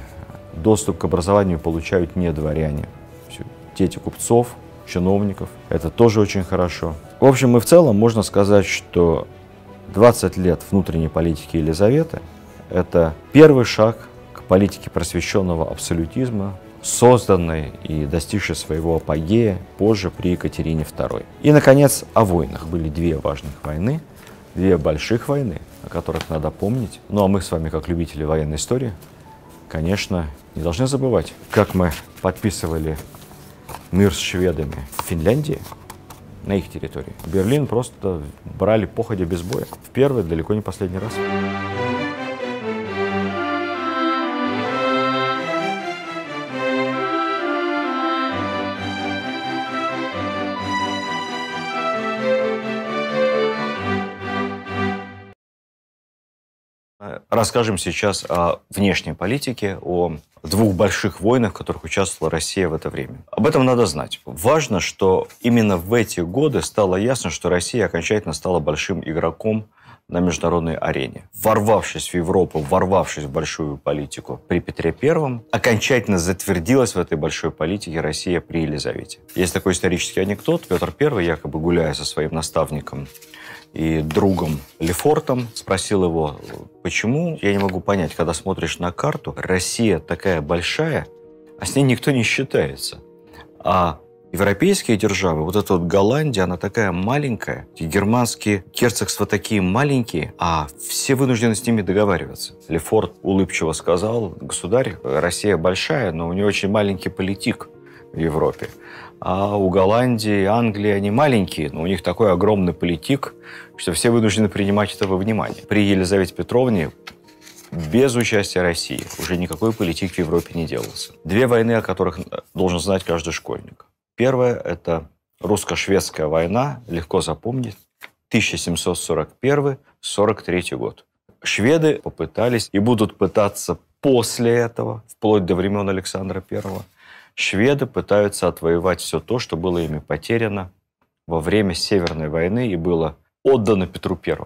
доступ к образованию получают не дворяне. Дети купцов, чиновников. Это тоже очень хорошо. В общем и в целом можно сказать, что 20 лет внутренней политики Елизаветы – это первый шаг к политике просвещенного абсолютизма, созданной и достигшей своего апогея позже при Екатерине II. И, наконец, о войнах. Были две важных войны, две больших войны, о которых надо помнить. Ну а мы с вами, как любители военной истории, конечно, не должны забывать, как мы подписывали мир с шведами в Финляндии, на их территории. Берлин просто брали походя без боя. В первый, далеко не последний раз. Расскажем сейчас о внешней политике, о двух больших войнах, в которых участвовала Россия в это время. Об этом надо знать. Важно, что именно в эти годы стало ясно, что Россия окончательно стала большим игроком на международной арене. Ворвавшись в Европу, ворвавшись в большую политику при Петре I, окончательно затвердилась в этой большой политике Россия при Елизавете. Есть такой исторический анекдот. Петр I, якобы гуляя со своим наставником и другом Лефортом, спросил его, почему, я не могу понять, когда смотришь на карту, Россия такая большая, а с ней никто не считается. А европейские державы, вот эта вот Голландия, она такая маленькая, и германские герцогства такие маленькие, а все вынуждены с ними договариваться. Лефорт улыбчиво сказал, государь, Россия большая, но у нее очень маленький политик в Европе. А у Голландии и Англии они маленькие, но у них такой огромный политик, что все вынуждены принимать это во внимание. При Елизавете Петровне без участия России уже никакой политик в Европе не делался. Две войны, о которых должен знать каждый школьник. Первая – это русско-шведская война, легко запомнить, 1741-43 год. Шведы попытались и будут пытаться после этого, вплоть до времен Александра I, шведы пытаются отвоевать все то, что было ими потеряно во время Северной войны и было отдано Петру I.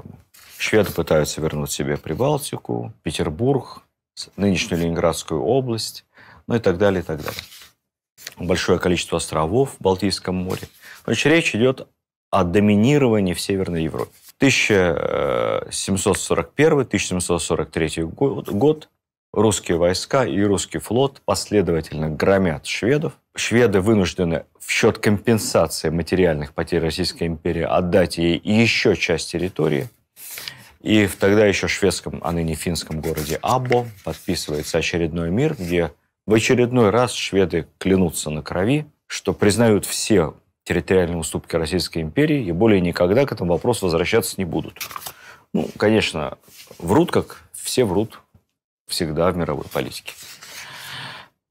Шведы пытаются вернуть себе Прибалтику, Петербург, нынешнюю Ленинградскую область, ну и так далее, и так далее. Большое количество островов в Балтийском море. Значит, речь идет о доминировании в Северной Европе. 1741-1743 год русские войска и русский флот последовательно громят шведов. Шведы вынуждены в счет компенсации материальных потерь Российской империи отдать ей еще часть территории. И в тогда еще шведском, а ныне финском городе Аббо подписывается очередной мир, где в очередной раз шведы клянутся на крови, что признают все территориальные уступки Российской империи и более никогда к этому вопросу возвращаться не будут. Ну, конечно, врут, как все врут всегда в мировой политике.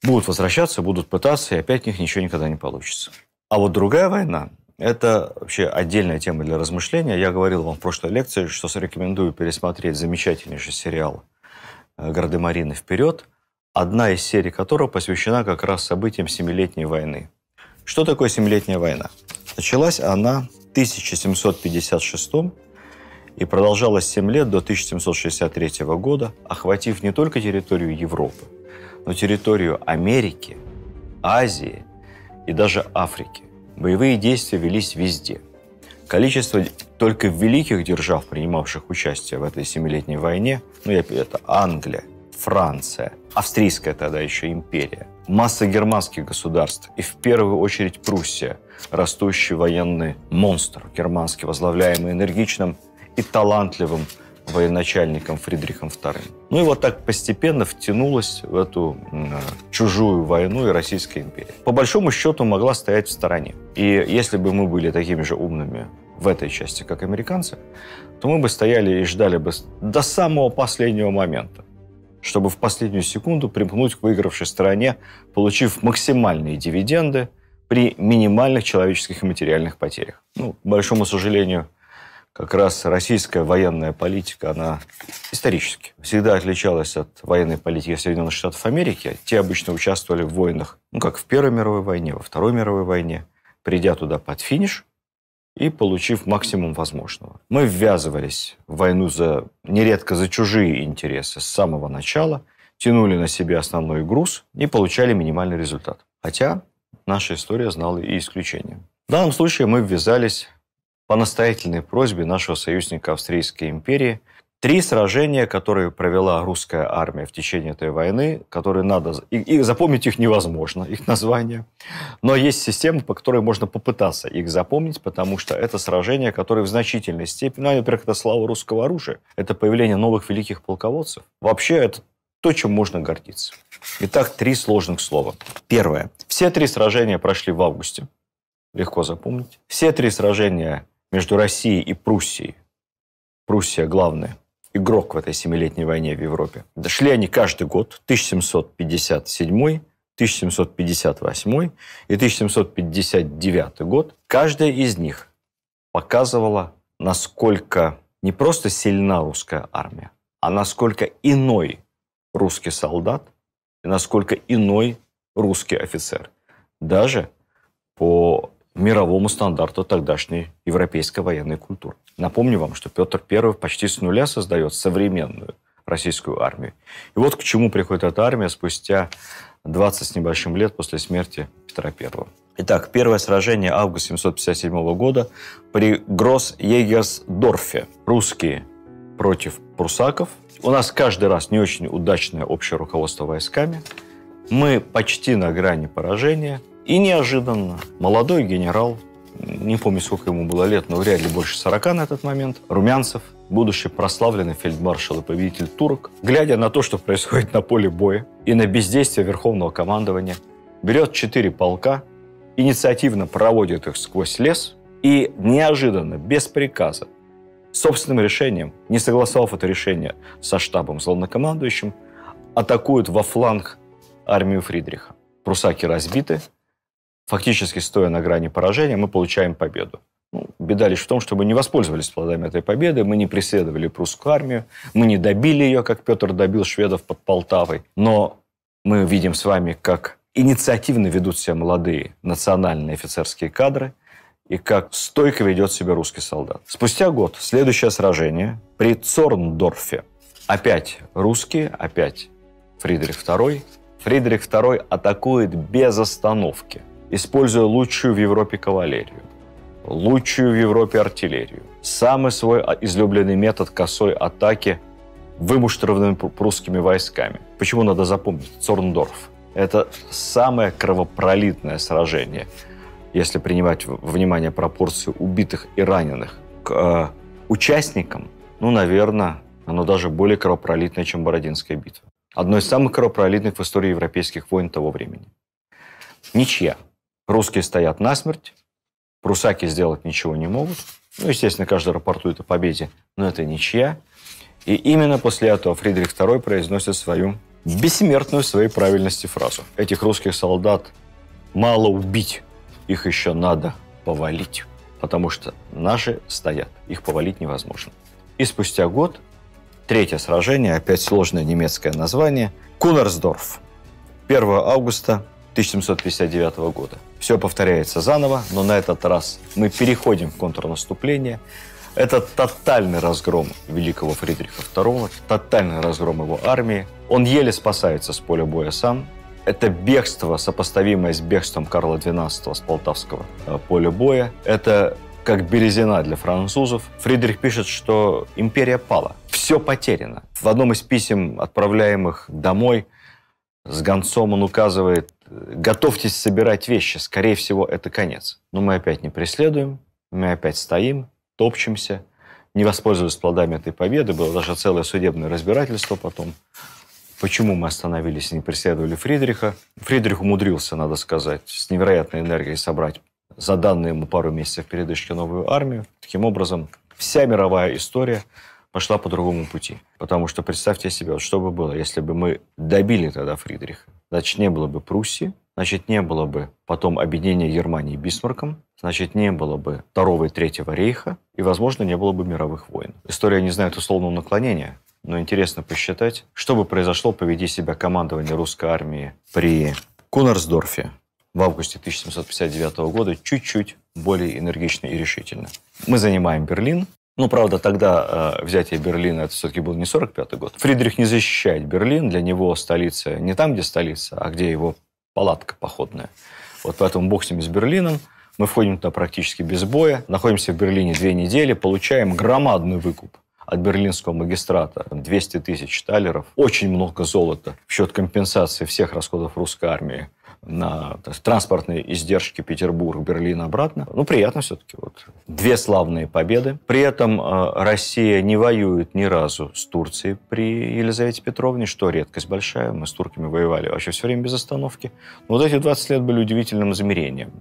Будут возвращаться, будут пытаться, и опять у них ничего никогда не получится. А вот другая война – это вообще отдельная тема для размышления. Я говорил вам в прошлой лекции, что рекомендую пересмотреть замечательнейший сериал «Гардемарины вперед», одна из серий которого посвящена как раз событиям Семилетней войны. Что такое Семилетняя война? Началась она в 1756 и продолжалась 7 лет до 1763 года, охватив не только территорию Европы, но территорию Америки, Азии и даже Африки. Боевые действия велись везде. Количество только великих держав, принимавших участие в этой Семилетней войне, это Англия, Франция, австрийская тогда еще империя, масса германских государств и в первую очередь Пруссия, растущий военный монстр германский, возглавляемый энергичным и талантливым военачальником Фридрихом II. Ну и вот так постепенно втянулась в эту чужую войну и Российская империя. По большому счету могла стоять в стороне. И если бы мы были такими же умными в этой части, как американцы, то мы бы стояли и ждали бы до самого последнего момента, чтобы в последнюю секунду примкнуть к выигравшей стороне, получив максимальные дивиденды при минимальных человеческих и материальных потерях. Ну, к большому сожалению, как раз российская военная политика, она исторически всегда отличалась от военной политики Соединенных Штатов Америки. Те обычно участвовали в войнах, ну, как в Первой мировой войне, во Второй мировой войне, придя туда под финиш и получив максимум возможного. Мы ввязывались в войну нередко за чужие интересы с самого начала, тянули на себе основной груз и получали минимальный результат. Хотя наша история знала и исключения. В данном случае мы ввязались по настоятельной просьбе нашего союзника Австрийской империи. 3 сражения, которые провела русская армия в течение этой войны, которые надо... И запомнить их невозможно, их название. Но есть система, по которой можно попытаться их запомнить, потому что это сражения, которые в значительной степени... Ну, например, это слава русского оружия, это появление новых великих полководцев. Вообще, это то, чем можно гордиться. Итак, 3 сложных слова. Первое. Все 3 сражения прошли в августе. Легко запомнить. Все 3 сражения между Россией и Пруссией. Пруссия главный игрок в этой 7-летней войне в Европе. Шли они каждый год. 1757, 1758 и 1759 год. Каждая из них показывала, насколько не просто сильна русская армия, а насколько иной русский солдат и насколько иной русский офицер. Даже по мировому стандарту тогдашней европейской военной культуры. Напомню вам, что Петр I почти с нуля создает современную российскую армию. И вот к чему приходит эта армия спустя 20 с небольшим лет после смерти Петра I. Итак, первое сражение августа 757 года при Гросс-Егерсдорфе. Русские против прусаков. У нас каждый раз не очень удачное общее руководство войсками. Мы почти на грани поражения. И неожиданно молодой генерал, не помню, сколько ему было лет, но вряд ли больше 40 на этот момент, Румянцев, будущий прославленный фельдмаршал и победитель турок, глядя на то, что происходит на поле боя и на бездействие Верховного командования, берет 4 полка, инициативно проводит их сквозь лес и неожиданно, без приказа, собственным решением, не согласовав это решение со штабом, с главнокомандующим, атакуют во фланг армию Фридриха. Прусаки разбиты. Фактически, стоя на грани поражения, мы получаем победу. Ну, беда лишь в том, что мы не воспользовались плодами этой победы, мы не преследовали прусскую армию, мы не добили ее, как Петр добил шведов под Полтавой. Но мы видим с вами, как инициативно ведут себя молодые национальные офицерские кадры и как стойко ведет себя русский солдат. Спустя год, следующее сражение при Цорндорфе. Опять русские, опять Фридрих II. Фридрих II атакует без остановки, используя лучшую в Европе кавалерию, лучшую в Европе артиллерию. Самый свой излюбленный метод косой атаки вымуштрованными прусскими войсками. Почему надо запомнить? Цорндорф. Это самое кровопролитное сражение, если принимать во внимание пропорции убитых и раненых к участникам. Ну, наверное, оно даже более кровопролитное, чем Бородинская битва. Одно из самых кровопролитных в истории европейских войн того времени. Ничья. Русские стоят насмерть, прусаки сделать ничего не могут. Ну, естественно, каждый рапортует о победе, но это ничья. И именно после этого Фридрих II произносит свою бессмертную в своей правильности фразу. Этих русских солдат мало убить, их еще надо повалить. Потому что наши стоят, их повалить невозможно. И спустя год, третье сражение, опять сложное немецкое название, Кунерсдорф. 1 августа 1759 года. Все повторяется заново, но на этот раз мы переходим в контрнаступление. Это тотальный разгром великого Фридриха II, тотальный разгром его армии. Он еле спасается с поля боя сам. Это бегство, сопоставимое с бегством Карла XII с Полтавского поля боя. Это как березина для французов. Фридрих пишет, что империя пала, все потеряно. В одном из писем, отправляемых домой, с гонцом он указывает: готовьтесь собирать вещи, скорее всего, это конец. Но мы опять не преследуем, мы опять стоим, топчемся, не воспользовались плодами этой победы. Было даже целое судебное разбирательство потом. Почему мы остановились и не преследовали Фридриха? Фридрих умудрился, надо сказать, с невероятной энергией собрать за данные ему пару месяцев передышки новую армию. Таким образом, вся мировая история пошла по другому пути. Потому что представьте себе, вот что бы было, если бы мы добили тогда Фридриха. Значит, не было бы Пруссии, значит, не было бы потом объединения Германии Бисмарком, значит, не было бы Второго и Третьего рейха, и, возможно, не было бы мировых войн. История не знает условного наклонения, но интересно посчитать, что бы произошло, поведи себя командование русской армии при Кунерсдорфе в августе 1759 года чуть-чуть более энергично и решительно. Мы занимаем Берлин. Ну, правда, тогда взятие Берлина, это все-таки был не 45-й год. Фридрих не защищает Берлин, для него столица не там, где столица, а где его палатка походная. Вот поэтому бог с ним, с Берлином. Мы входим туда практически без боя, находимся в Берлине 2 недели, получаем громадный выкуп от берлинского магистрата, 200 тысяч талеров, очень много золота в счет компенсации всех расходов русской армии на транспортные издержки Петербург, Берлин обратно. Ну, приятно все-таки. Вот. 2 славные победы. При этом Россия не воюет ни разу с Турцией при Елизавете Петровне, что редкость большая. Мы с турками воевали вообще все время без остановки. Но вот эти 20 лет были удивительным измерением.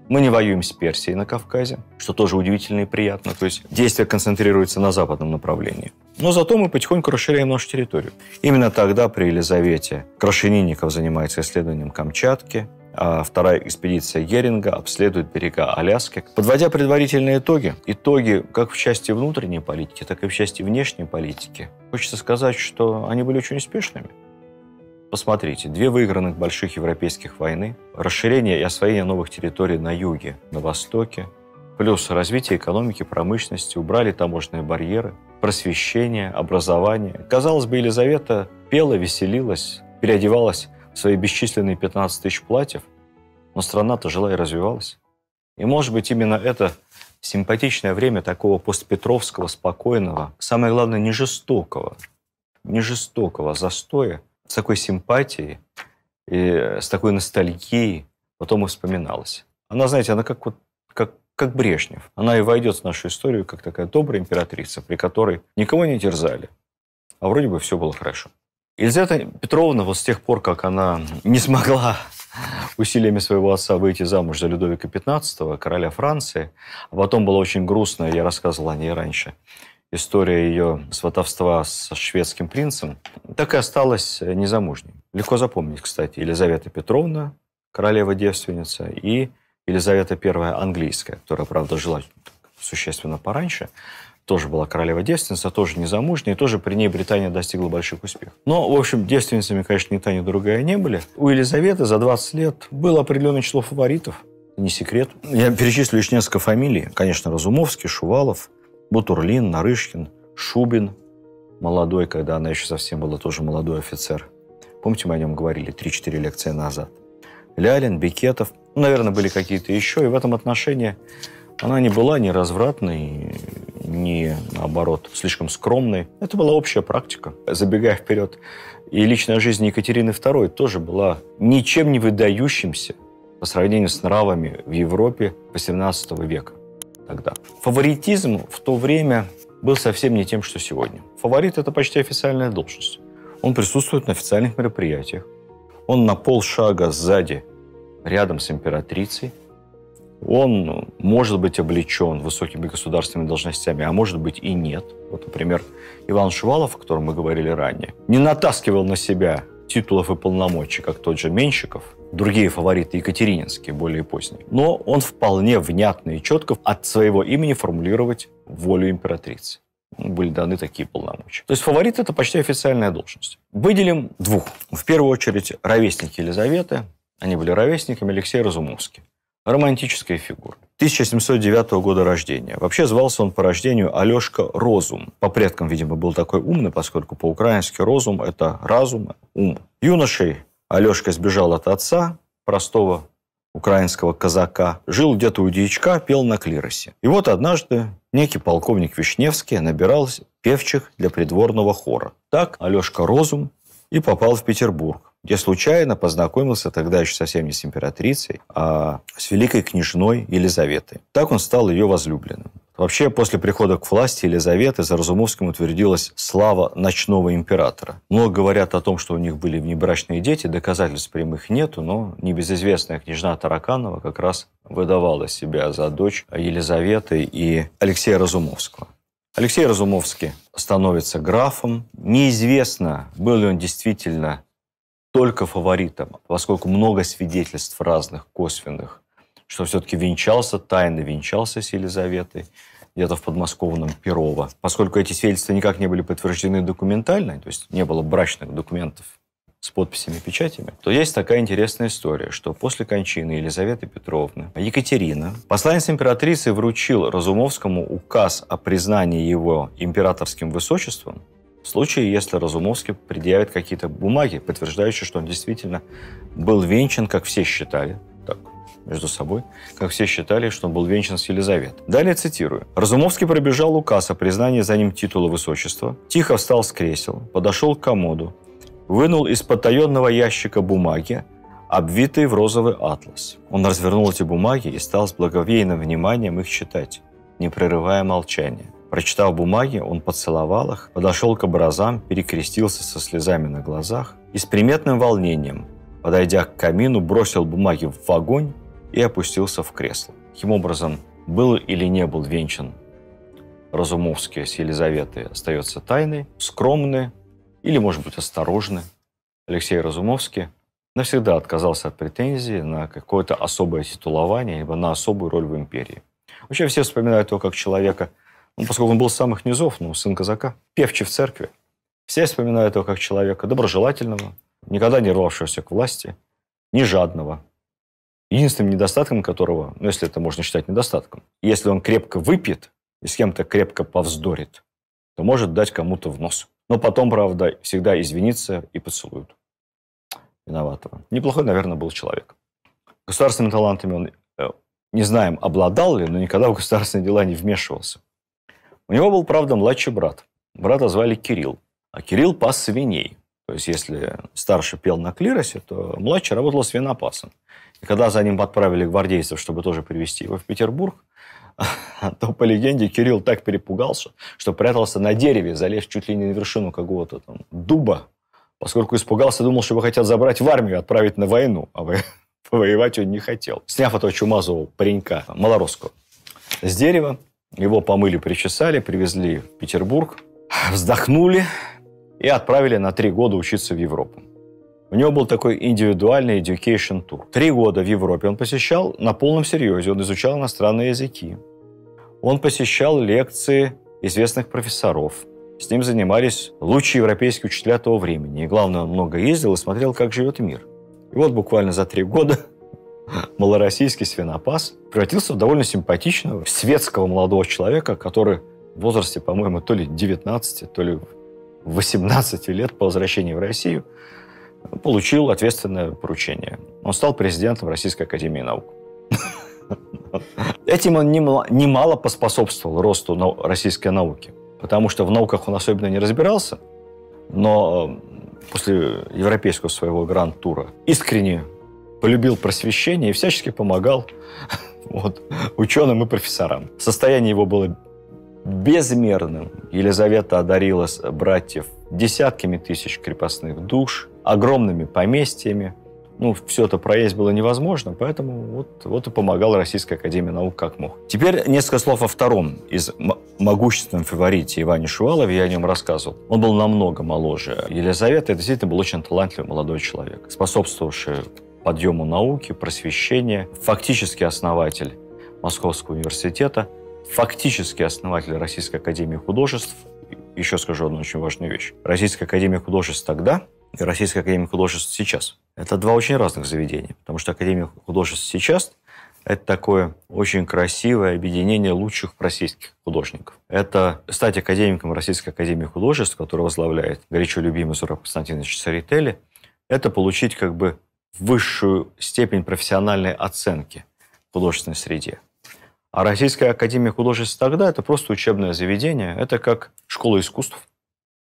Мы не воюем с Персией на Кавказе, что тоже удивительно и приятно. То есть действие концентрируется на западном направлении. Но зато мы потихоньку расширяем нашу территорию. Именно тогда при Елизавете Крашенинников занимается исследованием Камчатки, а вторая экспедиция Геринга обследует берега Аляски. Подводя предварительные итоги как в части внутренней политики, так и в части внешней политики, хочется сказать, что они были очень успешными. Посмотрите, 2 выигранных больших европейских войны, расширение и освоение новых территорий на юге, на востоке, плюс развитие экономики, промышленности, убрали таможенные барьеры, просвещение, образование. Казалось бы, Елизавета пела, веселилась, переодевалась в свои бесчисленные 15 тысяч платьев, но страна-то жила и развивалась. И, может быть, именно это симпатичное время такого постпетровского, спокойного, самое главное, не жестокого застоя, с такой симпатией и с такой ностальгией потом и вспоминалась. Она, знаете, она как Брежнев. Она и войдет в нашу историю как такая добрая императрица, при которой никого не терзали, а вроде бы все было хорошо. Елизавета Петровна вот с тех пор, как она не смогла усилиями своего отца выйти замуж за Людовика XV, короля Франции, а потом была очень грустная, я рассказывал о ней раньше, история ее сватовства со шведским принцем, так и осталась незамужней. Легко запомнить, кстати, Елизавета Петровна, королева-девственница, и Елизавета I английская, которая, правда, жила существенно пораньше, тоже была королева-девственница, тоже незамужняя, и тоже при ней Британия достигла больших успехов. Но, в общем, девственницами, конечно, ни та, ни другая не были. У Елизаветы за 20 лет было определенное число фаворитов, не секрет. Я перечислю лишь несколько фамилий. Конечно, Разумовский, Шувалов, Бутурлин, Нарышкин, Шубин, молодой, когда она еще совсем была, тоже молодой офицер. Помните, мы о нем говорили 3-4 лекции назад. Лялин, Бекетов, наверное, были какие-то еще. И в этом отношении она не была ни развратной, ни, наоборот, слишком скромной. Это была общая практика. Забегая вперед, и личная жизнь Екатерины II тоже была ничем не выдающимся по сравнению с нравами в Европе XVIII века. Тогда. Фаворитизм в то время был совсем не тем, что сегодня. Фаворит – это почти официальная должность. Он присутствует на официальных мероприятиях. Он на полшага сзади, рядом с императрицей. Он может быть облечен высокими государственными должностями, а может быть и нет. Вот, например, Иван Шувалов, о котором мы говорили ранее, не натаскивал на себя титулов и полномочий, как тот же Меньшиков, другие фавориты екатерининские, более поздние. Но он вполне внятно и четко от своего имени формулировать волю императрицы. Были даны такие полномочия. То есть фаворит – это почти официальная должность. Выделим 2. В первую очередь ровесники Елизаветы. Они были ровесниками, Алексей Разумовский. Романтическая фигура. 1709 года рождения. Вообще звался он по рождению Алешка Розум. По предкам, видимо, был такой умный, поскольку по-украински розум – это разум, ум. Юношей Алешка сбежал от отца, простого украинского казака, жил где-то у дьячка, пел на клиросе. И вот однажды некий полковник Вишневский набирал певчих для придворного хора. Так Алешка Розум и попал в Петербург, где случайно познакомился тогда еще совсем не с императрицей, а с великой княжной Елизаветой. Так он стал ее возлюбленным. Вообще, после прихода к власти Елизаветы за Разумовским утвердилась слава ночного императора. Много говорят о том, что у них были внебрачные дети, доказательств прямых нету, но небезызвестная княжна Тараканова как раз выдавала себя за дочь Елизаветы и Алексея Разумовского. Алексей Разумовский становится графом. Неизвестно, был ли он действительно только фаворитом, поскольку много свидетельств разных, косвенных, что все-таки тайно венчался с Елизаветой, где-то в подмосковном Перово. Поскольку эти свидетельства никак не были подтверждены документально, то есть не было брачных документов с подписями и печатями, то есть такая интересная история, что после кончины Елизаветы Петровны Екатерина, посланец императрицы, вручил Разумовскому указ о признании его императорским высочеством в случае, если Разумовский предъявит какие-то бумаги, подтверждающие, что он действительно был венчан, как все считали, так, между собой, как все считали, что он был венчан с Елизаветой. Далее цитирую. «Разумовский пробежал указ о признании за ним титула высочества, тихо встал с кресел, подошел к комоду, вынул из потаенного ящика бумаги, обвитые в розовый атлас. Он развернул эти бумаги и стал с благоговейным вниманием их читать, не прерывая молчания. Прочитав бумаги, он поцеловал их, подошел к образам, перекрестился со слезами на глазах и с приметным волнением, подойдя к камину, бросил бумаги в огонь и опустился в кресло». Таким образом, был или не был венчан Разумовский с Елизаветой, остается тайной. Скромный или, может быть, осторожный Алексей Разумовский навсегда отказался от претензий на какое-то особое титулование, либо на особую роль в империи. Вообще все вспоминают его как человека, поскольку он был с самых низов, сын казака, певчий в церкви. Все вспоминают его как человека доброжелательного, никогда не рвавшегося к власти, не жадного. Единственным недостатком которого, если это можно считать недостатком, если он крепко выпьет и с кем-то крепко повздорит, то может дать кому-то в нос. Но потом, правда, всегда извиниться и поцелуют виноватого. Неплохой, наверное, был человек. Государственными талантами он, не знаем, обладал ли, но никогда в государственные дела не вмешивался. У него был, правда, младший брат. Брата звали Кирилл. А Кирилл пас свиней. То есть, если старший пел на клиросе, то младший работал свинопасом. И когда за ним отправили гвардейцев, чтобы тоже привезти его в Петербург, то, по легенде, Кирилл так перепугался, что прятался на дереве, залез чуть ли не на вершину какого-то там дуба, поскольку испугался, думал, что его хотят забрать в армию и отправить на войну, а воевать он не хотел. Сняв этого чумазого паренька, малоросского, с дерева, его помыли, причесали, привезли в Петербург, вздохнули и отправили на 3 года учиться в Европу. У него был такой индивидуальный education тур. 3 года в Европе он посещал на полном серьезе, он изучал иностранные языки. Он посещал лекции известных профессоров. С ним занимались лучшие европейские учителя того времени. И главное, он много ездил и смотрел, как живет мир. И вот буквально за 3 года малороссийский свинопас превратился в довольно симпатичного, светского молодого человека, который в возрасте, по-моему, то ли 19, то ли 18 лет по возвращении в Россию получил ответственное поручение. Он стал президентом Российской академии наук. Этим он немало поспособствовал росту российской науки, потому что в науках он особенно не разбирался, но после европейского своего гранд-тура искренне полюбил просвещение и всячески помогал ученым и профессорам. Состояние его было безмерным. Елизавета одарила братьев десятками тысяч крепостных душ, огромными поместьями. Все это проесть было невозможно, поэтому вот и помогал Российской академии наук как мог. Теперь несколько слов о втором из могущественном фаворите Иване Шувалове, я о нем рассказывал. Он был намного моложе Елизаветы, это действительно был очень талантливый молодой человек, способствовавший подъему науки, просвещения, фактически основатель Московского университета, фактически основатель Российской академии художеств. Еще скажу одну очень важную вещь. Российская академия художеств тогда и Российская академия художеств сейчас – это 2 очень разных заведения. Потому что Академия художеств сейчас – это такое очень красивое объединение лучших российских художников. Это стать академиком Российской академии художеств, которую возглавляет горячо любимый Зураб Константинович Церетели, это получить высшую степень профессиональной оценки в художественной среде. А Российская академия художеств тогда – это просто учебное заведение, это как школа искусств.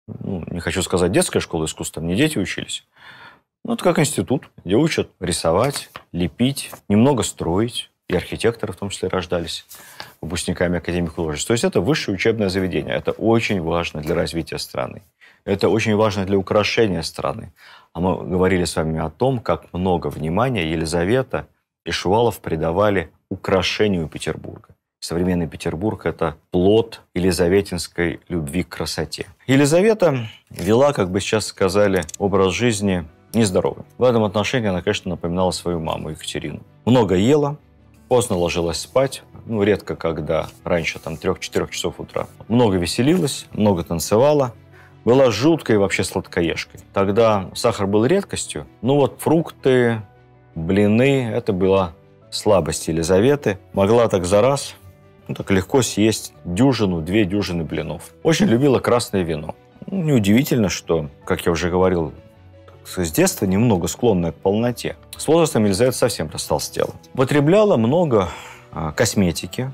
Ну, не хочу сказать детская школа искусств, там не дети учились. Ну, это как институт, где учат рисовать, лепить, немного строить. И архитекторы в том числе рождались выпускниками Академии художеств. То есть это высшее учебное заведение. Это очень важно для развития страны. Это очень важно для украшения страны. А мы говорили с вами о том, как много внимания Елизавета и Шувалов придавали украшению Петербурга. Современный Петербург – это плод елизаветинской любви к красоте. Елизавета вела, как бы сейчас сказали, образ жизни нездоровый. В этом отношении она, конечно, напоминала свою маму Екатерину. Много ела, поздно ложилась спать, ну, редко когда, раньше, там, 3-4 часов утра. Много веселилась, много танцевала, была жуткой вообще сладкоежкой. Тогда сахар был редкостью, ну вот фрукты, блины – это была слабость Елизаветы. Могла так за раз, ну, так легко съесть дюжину, 2 дюжины блинов. Очень любила красное вино. Ну, неудивительно, что, как я уже говорил, с детства немного склонная к полноте. С возрастом Елизавета совсем растолстела. Употребляла много косметики,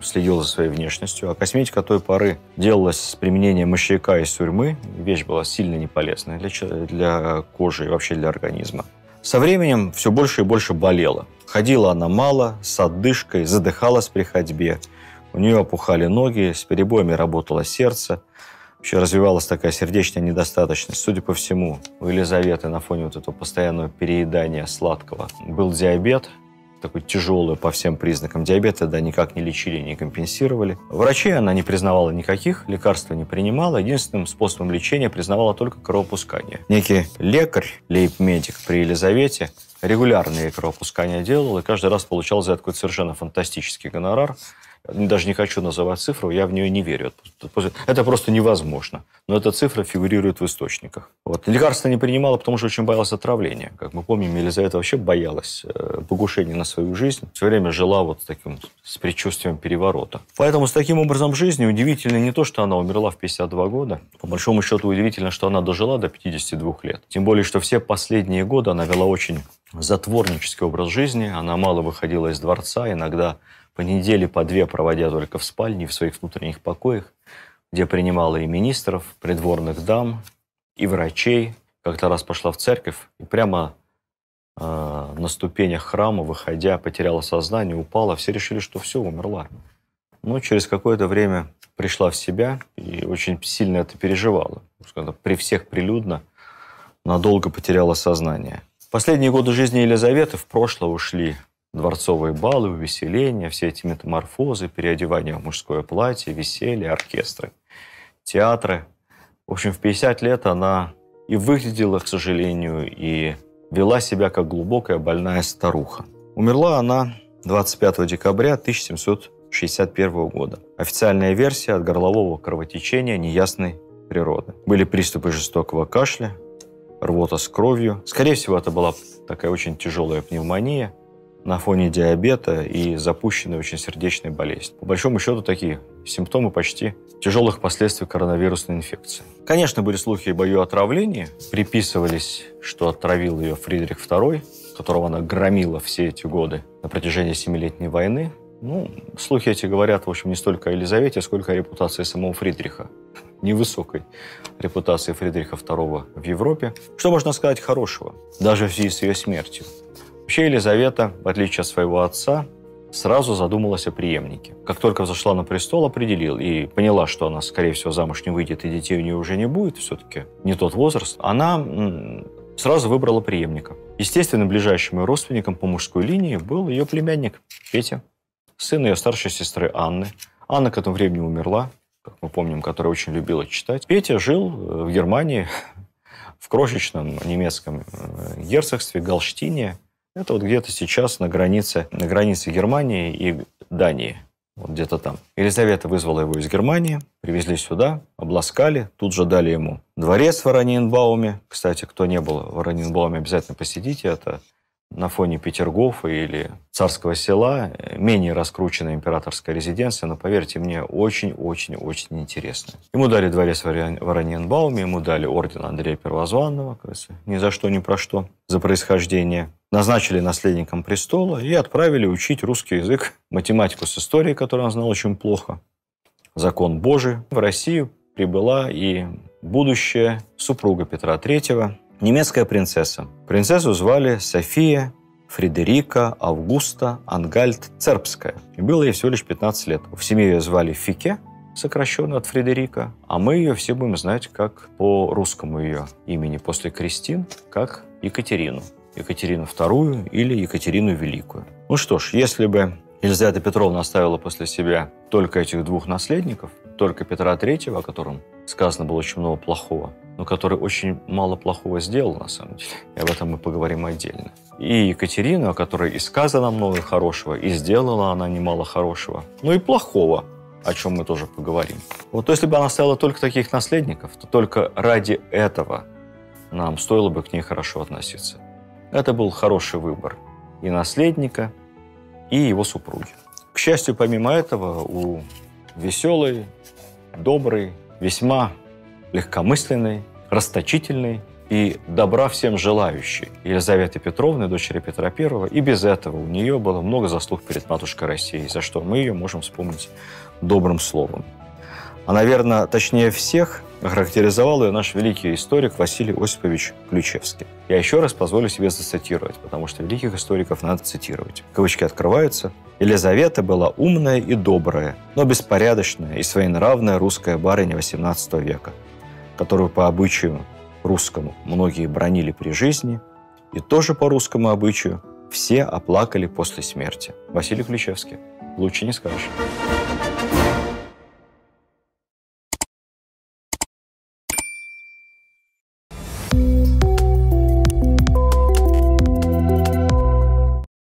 следила за своей внешностью. А косметика той поры делалась с применением мышьяка из тюрьмы. Вещь была сильно неполезная для кожи и вообще для организма. Со временем все больше и больше болела. Ходила она мало, с отдышкой, задыхалась при ходьбе. У нее опухали ноги, с перебоями работало сердце. Вообще развивалась такая сердечная недостаточность. Судя по всему, у Елизаветы на фоне вот этого постоянного переедания сладкого был диабет, такой тяжелый по всем признакам. Диабет тогда никак не лечили, не компенсировали. Врачей она не признавала никаких, лекарства не принимала. Единственным способом лечения признавала только кровопускание. Некий лекарь, лейб-медик при Елизавете, регулярные кровопускания делал и каждый раз получал за это какой-то совершенно фантастический гонорар. Даже не хочу называть цифру, я в нее не верю. Это просто невозможно. Но эта цифра фигурирует в источниках. Вот. Лекарства не принимала, потому что очень боялась отравления. Как мы помним, Елизавета вообще боялась покушения на свою жизнь. Все время жила вот с предчувствием переворота. Поэтому с таким образом жизни удивительно не то, что она умерла в 52 года. По большому счету удивительно, что она дожила до 52 лет. Тем более, что все последние годы она вела очень затворнический образ жизни. Она мало выходила из дворца, иногда по неделе, по 2 проводя только в спальне, в своих внутренних покоях, где принимала и министров, придворных дам, и врачей. Как-то раз пошла в церковь и прямо на ступенях храма, выходя, потеряла сознание, упала. Все решили, что все, умерла. Но через какое-то время пришла в себя и очень сильно это переживала. При всех прилюдно надолго потеряла сознание. Последние годы жизни Елизаветы в прошлое ушли дворцовые балы, увеселения, все эти метаморфозы, переодевания в мужское платье, веселье, оркестры, театры. В общем, в 50 лет она и выглядела, к сожалению, и вела себя как глубокая больная старуха. Умерла она 25 декабря 1761 года. Официальная версия от горлового кровотечения неясной природы. Были приступы жестокого кашля, рвота с кровью. Скорее всего, это была такая очень тяжелая пневмония на фоне диабета и запущенной очень сердечной болезни. По большому счету, такие симптомы почти тяжелых последствий коронавирусной инфекции. Конечно, были слухи об ее отравлении. Приписывались, что отравил ее Фридрих II, которого она громила все эти годы на протяжении 7-летней войны. Ну, слухи эти говорят, в общем, не столько о Елизавете, сколько о репутации самого Фридриха. Невысокой репутации Фридриха II в Европе. Что можно сказать хорошего, даже в связи с ее смертью? Вообще Елизавета, в отличие от своего отца, сразу задумалась о преемнике. Как только взошла на престол, определил и поняла, что она, скорее всего, замуж не выйдет и детей у нее уже не будет, все-таки не тот возраст, она сразу выбрала преемника. Естественно, ближайшим ее родственником по мужской линии был ее племянник Петя, сын ее старшей сестры Анны. Анна к этому времени умерла, как мы помним, которая очень любила читать. Петя жил в Германии, в крошечном немецком герцогстве Галштине. Это вот где-то сейчас на границе Германии и Дании. Вот где-то там. Елизавета вызвала его из Германии, привезли сюда, обласкали, тут же дали ему дворец в Ораниенбауме. Кстати, кто не был в Ораниенбауме, обязательно посетите. Это на фоне Петергофа или Царского Села менее раскрученная императорская резиденция, но, поверьте мне, очень-очень-очень интересно. Ему дали дворец в Ораниенбауме, ему дали орден Андрея Первозванного, кажется, ни за что, ни про что, за происхождение. Назначили наследником престола и отправили учить русский язык, математику с историей, которую он знал очень плохо, закон Божий. В Россию прибыла и будущая супруга Петра III, немецкая принцесса. Принцессу звали София Фредерика Августа Ангальд-Цербская. И было ей всего лишь 15 лет. В семье ее звали Фике, сокращенно от Фредерика, а мы ее все будем знать как по русскому ее имени после крестин, как Екатерину. Екатерину II или Екатерину Великую. Ну что ж, если бы Елизавета Петровна оставила после себя только этих двух наследников, только Петра III, о котором сказано было очень много плохого, но который очень мало плохого сделал, на самом деле, и об этом мы поговорим отдельно, и Екатерину, о которой и сказано много хорошего, и сделала она немало хорошего, но и плохого, о чем мы тоже поговорим. Вот если бы она оставила только таких наследников, то только ради этого нам стоило бы к ней хорошо относиться. Это был хороший выбор и наследника, и его супруги. К счастью, помимо этого, у веселой, доброй, весьма легкомысленной, расточительной и добра всем желающей Елизаветы Петровны, дочери Петра I, и без этого у нее было много заслуг перед матушкой Россией, за что мы ее можем вспомнить добрым словом. А, наверное, точнее всех охарактеризовал ее наш великий историк Василий Осипович Ключевский. Я еще раз позволю себе зацитировать, потому что великих историков надо цитировать. Кавычки открываются. «Елизавета была умная и добрая, но беспорядочная и своенравная русская барыня XVIII века, которую по обычаю русскому многие бранили при жизни, и тоже по русскому обычаю все оплакали после смерти». Василий Ключевский. Лучше не скажешь.